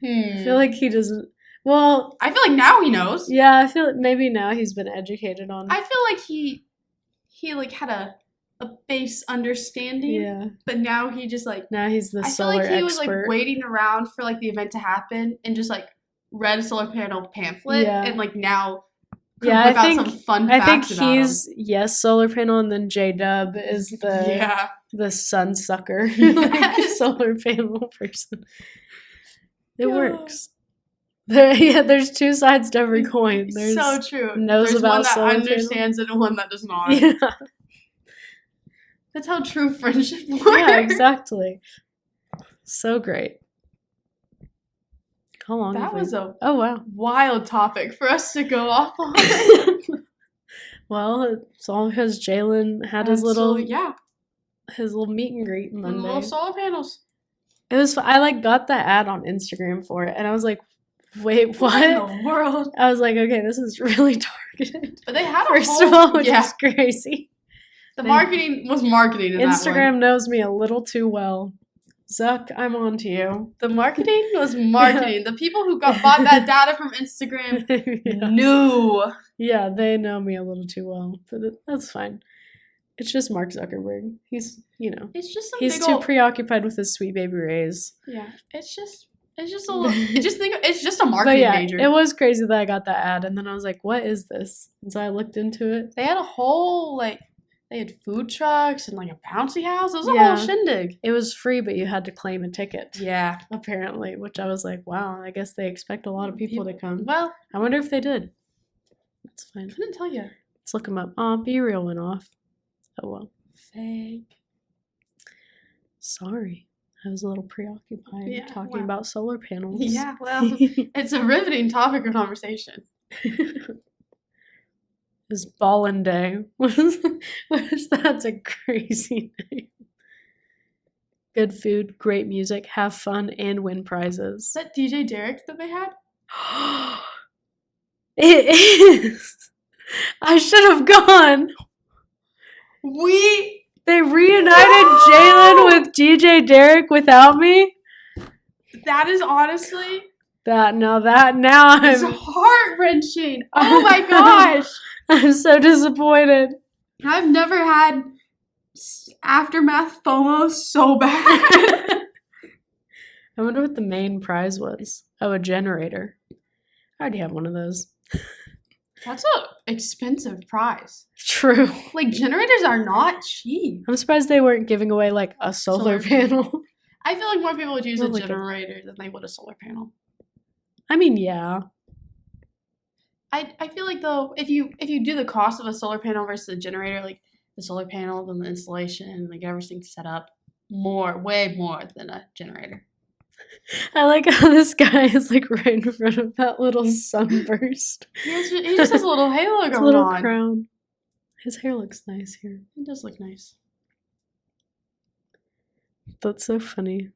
Speaker 2: I feel like he doesn't. Well,
Speaker 1: I feel like now he knows.
Speaker 2: yeah, I feel like maybe now he's been educated on.
Speaker 1: I feel like he like had a base understanding,
Speaker 2: Yeah.
Speaker 1: but now he just like
Speaker 2: Now he's the
Speaker 1: I feel
Speaker 2: solar
Speaker 1: like he was
Speaker 2: expert.
Speaker 1: like waiting around for like the event to happen and just like read a solar panel pamphlet
Speaker 2: Yeah.
Speaker 1: and like now could
Speaker 2: Yeah,
Speaker 1: whip
Speaker 2: I
Speaker 1: out
Speaker 2: think-
Speaker 1: some fun
Speaker 2: I think
Speaker 1: facts about
Speaker 2: he's yes solar panel, and then J Dub is
Speaker 1: him.
Speaker 2: the
Speaker 1: Yeah.
Speaker 2: the sun sucker, like
Speaker 1: Yes.
Speaker 2: solar panel person. It
Speaker 1: Yeah.
Speaker 2: works. There's two sides to every coin. There's
Speaker 1: so true.
Speaker 2: knows
Speaker 1: There's
Speaker 2: about
Speaker 1: one that
Speaker 2: solar panel.
Speaker 1: understands it and one that does not.
Speaker 2: yeah,
Speaker 1: That's how true friendship works.
Speaker 2: yeah, exactly. So great. How long?
Speaker 1: That
Speaker 2: have we-
Speaker 1: was a
Speaker 2: Oh wow.
Speaker 1: wild topic for us to go off on.
Speaker 2: Well, it's all because Jaylin had his little meet and greet
Speaker 1: and
Speaker 2: Monday.
Speaker 1: little solar panels.
Speaker 2: It was. I like got the ad on Instagram for it, and I was like, "Wait,
Speaker 1: What in
Speaker 2: what?"
Speaker 1: the world?
Speaker 2: I was like, "Okay, this is really targeted."
Speaker 1: But they had a
Speaker 2: First
Speaker 1: whole,
Speaker 2: of all, which
Speaker 1: yeah.
Speaker 2: is crazy.
Speaker 1: The marketing was marketing in that one.
Speaker 2: Instagram knows me a little too well. Zuck, I'm on to you.
Speaker 1: The marketing was marketing. The people who bought that data from Instagram
Speaker 2: yeah.
Speaker 1: knew.
Speaker 2: Yeah, they know me a little too well, but that's fine. It's just Mark Zuckerberg. He's,
Speaker 1: It's just some
Speaker 2: he's
Speaker 1: big
Speaker 2: too
Speaker 1: old,
Speaker 2: preoccupied with his sweet baby rays.
Speaker 1: yeah. It's just a little. It's just a marketing
Speaker 2: But yeah,
Speaker 1: major.
Speaker 2: it was crazy that I got that ad, and then I was like, "What is this?" And so I looked into it.
Speaker 1: They had a whole like They had food trucks and like a bouncy house. It was a
Speaker 2: Yeah.
Speaker 1: whole shindig.
Speaker 2: It was free, but you had to claim a ticket.
Speaker 1: Yeah.
Speaker 2: Apparently, which I was like, wow, I guess they expect a lot of people to come.
Speaker 1: Well,
Speaker 2: I wonder if they did. That's fine.
Speaker 1: couldn't tell you.
Speaker 2: Let's look them up. Oh, Be Real went off. Oh, well.
Speaker 1: Fake.
Speaker 2: Sorry. I was a little preoccupied talking about solar panels.
Speaker 1: Yeah, well, it's a riveting topic of conversation.
Speaker 2: It's Ballin' Day. That's a crazy name. Good food, great music, have fun, and win prizes.
Speaker 1: Is that DJ Derek that they had?
Speaker 2: It is. I should have gone. They reunited Jaylin with DJ Derek without me.
Speaker 1: That is honestly
Speaker 2: Now
Speaker 1: it's heart-wrenching. Oh my gosh.
Speaker 2: I'm so disappointed.
Speaker 1: I've never had aftermath FOMO so bad.
Speaker 2: I wonder what the main prize was. Oh, a generator. I already have one of those.
Speaker 1: That's an expensive prize.
Speaker 2: True.
Speaker 1: Like, generators are not cheap.
Speaker 2: I'm surprised they weren't giving away like a solar panel.
Speaker 1: I feel like more people would use a
Speaker 2: Like
Speaker 1: generator than they would a solar panel.
Speaker 2: I mean, yeah.
Speaker 1: I feel like though, if you do the cost of a solar panel versus a generator, like the solar panel, then the installation, like everything set up, way more than a generator.
Speaker 2: I like how this guy is like right in front of that little sunburst.
Speaker 1: He just has a little halo
Speaker 2: It's a
Speaker 1: going
Speaker 2: little
Speaker 1: on.
Speaker 2: crown. His hair looks nice here.
Speaker 1: It does look nice.
Speaker 2: That's so funny.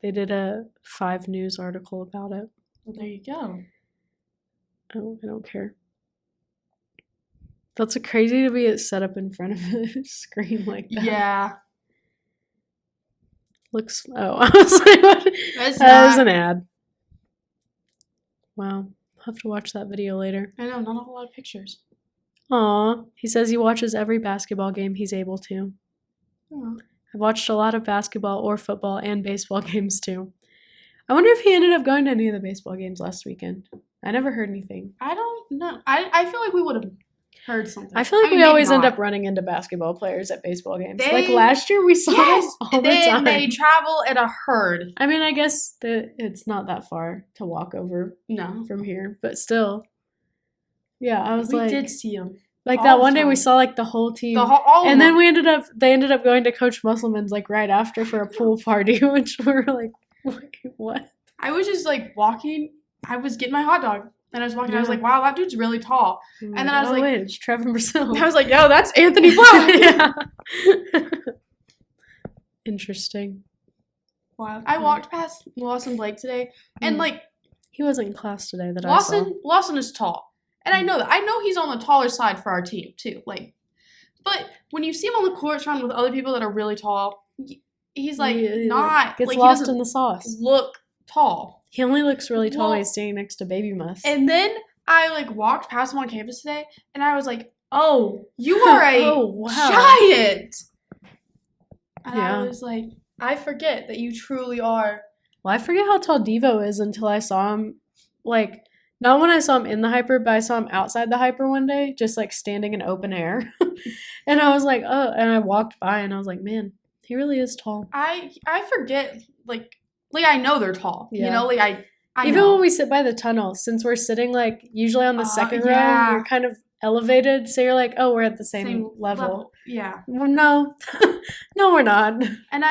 Speaker 2: They did a 5 News article about it.
Speaker 1: Well, there you go.
Speaker 2: Oh, I don't care. That's crazy to be set up in front of a screen like that.
Speaker 1: Yeah.
Speaker 2: Looks. Oh, I was like, what? That was an ad. Wow. I'll have to watch that video later.
Speaker 1: I know, not a whole lot of pictures.
Speaker 2: Aw. He says he watches every basketball game he's able to.
Speaker 1: Aw.
Speaker 2: I've watched a lot of basketball or football and baseball games too. I wonder if he ended up going to any of the baseball games last weekend. I never heard anything.
Speaker 1: I don't know. I feel like we would have heard something.
Speaker 2: I feel like we always end up running into basketball players at baseball games. Like last year, we saw them all the time.
Speaker 1: They travel in a herd.
Speaker 2: I mean, I guess it's not that far to walk over from here, but still. Yeah, I was
Speaker 1: we did see them.
Speaker 2: Like that one day we saw like the whole team. And then they ended up going to Coach Musselman's like right after for a pool party, which we were like, wait, what? I
Speaker 1: was just like walking. I was getting my hot dog. And I was walking, I was like, wow, that dude's really tall. And then I was like,
Speaker 2: wait, it's Trevor Brazil.
Speaker 1: I was like, yo, that's Anthony Black.
Speaker 2: Yeah. Interesting.
Speaker 1: Wow. I walked past Lawson Blake today, and like,
Speaker 2: he wasn't in class today that I saw.
Speaker 1: Lawson is tall. And I know that. I know he's on the taller side for our team, too. Like, but when you see him on the court surrounded with other people that are really tall, he's like,
Speaker 2: gets
Speaker 1: like,
Speaker 2: lost in the sauce.
Speaker 1: Look tall.
Speaker 2: He only looks really tall when he's standing next to Baby Mus.
Speaker 1: And then I like walked past him on campus today, and I was like, "Oh, you are a giant!" And I was like, "I forget that you truly are."
Speaker 2: Well, I forget how tall Devo is until I saw him, like not when I saw him in the hyper, but I saw him outside the hyper one day, just like standing in open air, and I was like, "Oh!" And I walked by, and I was like, "Man, he really is tall."
Speaker 1: I forget like I know they're tall. Yeah. You know, like I
Speaker 2: even
Speaker 1: know.
Speaker 2: when we sit by the tunnel, since we're sitting like usually on the second row, we're kind of elevated, so you're like, oh, we're at the same level.
Speaker 1: Yeah.
Speaker 2: Well, no, no, we're not.
Speaker 1: And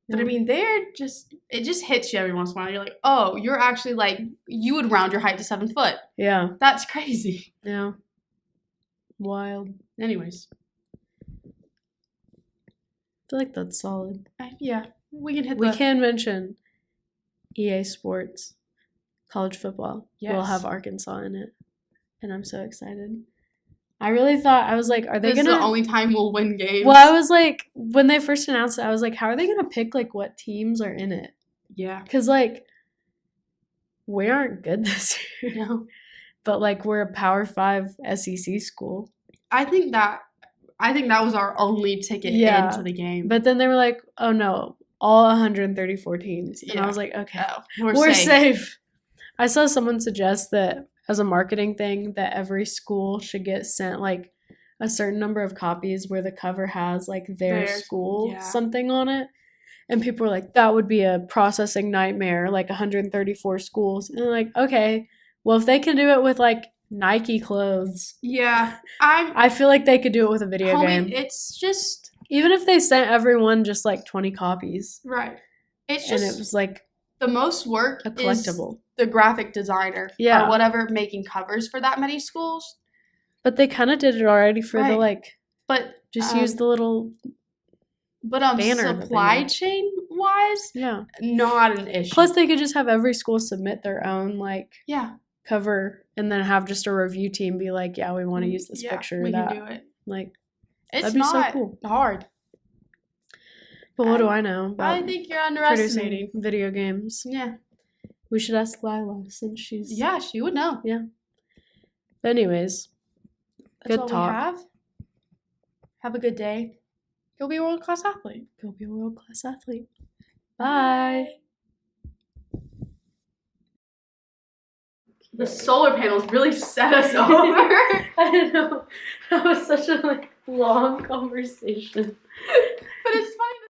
Speaker 1: but I mean, it just hits you every once in a while. You're like, oh, you're actually like, you would round your height to 7 foot.
Speaker 2: Yeah.
Speaker 1: That's crazy.
Speaker 2: Yeah. Wild.
Speaker 1: Anyways.
Speaker 2: I feel like that's solid.
Speaker 1: Yeah. We
Speaker 2: can mention EA Sports, college football. Yes. We'll have Arkansas in it. And I'm so excited. I really thought, I was like, are they going to...
Speaker 1: This is the only time we'll win games.
Speaker 2: Well, I was like, when they first announced it, I was like, how are they going to pick, like, what teams are in it?
Speaker 1: Yeah.
Speaker 2: Because, like, we aren't good this year.
Speaker 1: No.
Speaker 2: But, like, we're a Power 5 SEC school.
Speaker 1: I think that was our only ticket into the game.
Speaker 2: But then they were like, oh, no, all 134 teams. And I was like, okay, we're safe. I saw someone suggest that as a marketing thing that every school should get sent like a certain number of copies where the cover has like their
Speaker 1: Theirs,
Speaker 2: school
Speaker 1: yeah.
Speaker 2: something on it. And people were like, that would be a processing nightmare, like 134 schools. And I'm like, okay, well, if they can do it with like Nike clothes,
Speaker 1: Yeah.
Speaker 2: I feel like they could do it with a video game.
Speaker 1: It's just
Speaker 2: Even if they sent everyone just like 20 copies.
Speaker 1: right. It's
Speaker 2: And
Speaker 1: just
Speaker 2: it was like
Speaker 1: the most work
Speaker 2: a collectible.
Speaker 1: is the graphic designer
Speaker 2: Yeah.
Speaker 1: or whatever making covers for that many schools.
Speaker 2: But they kind of did it already for the
Speaker 1: Right.
Speaker 2: like,
Speaker 1: But
Speaker 2: just use the little banner that they
Speaker 1: supply
Speaker 2: made.
Speaker 1: chain wise,
Speaker 2: Yeah.
Speaker 1: not an issue.
Speaker 2: Plus, they could just have every school submit their own like
Speaker 1: yeah,
Speaker 2: cover, and then have just a review team be like, "Yeah, we want to use this picture."
Speaker 1: We
Speaker 2: that
Speaker 1: can do it.
Speaker 2: like,
Speaker 1: It's
Speaker 2: that'd be so
Speaker 1: not
Speaker 2: cool.
Speaker 1: hard.
Speaker 2: But what do I know about
Speaker 1: I think you're underestimating.
Speaker 2: producing video games?
Speaker 1: Yeah,
Speaker 2: We should ask Lila since she's
Speaker 1: she would know.
Speaker 2: yeah. But anyways,
Speaker 1: That's
Speaker 2: good
Speaker 1: all
Speaker 2: talk.
Speaker 1: we have. Have a good day. Go be a world-class athlete.
Speaker 2: Go be a world-class athlete. Bye.
Speaker 1: The solar panels really set us over.
Speaker 2: I know. That was such a long conversation.
Speaker 1: But it's funny that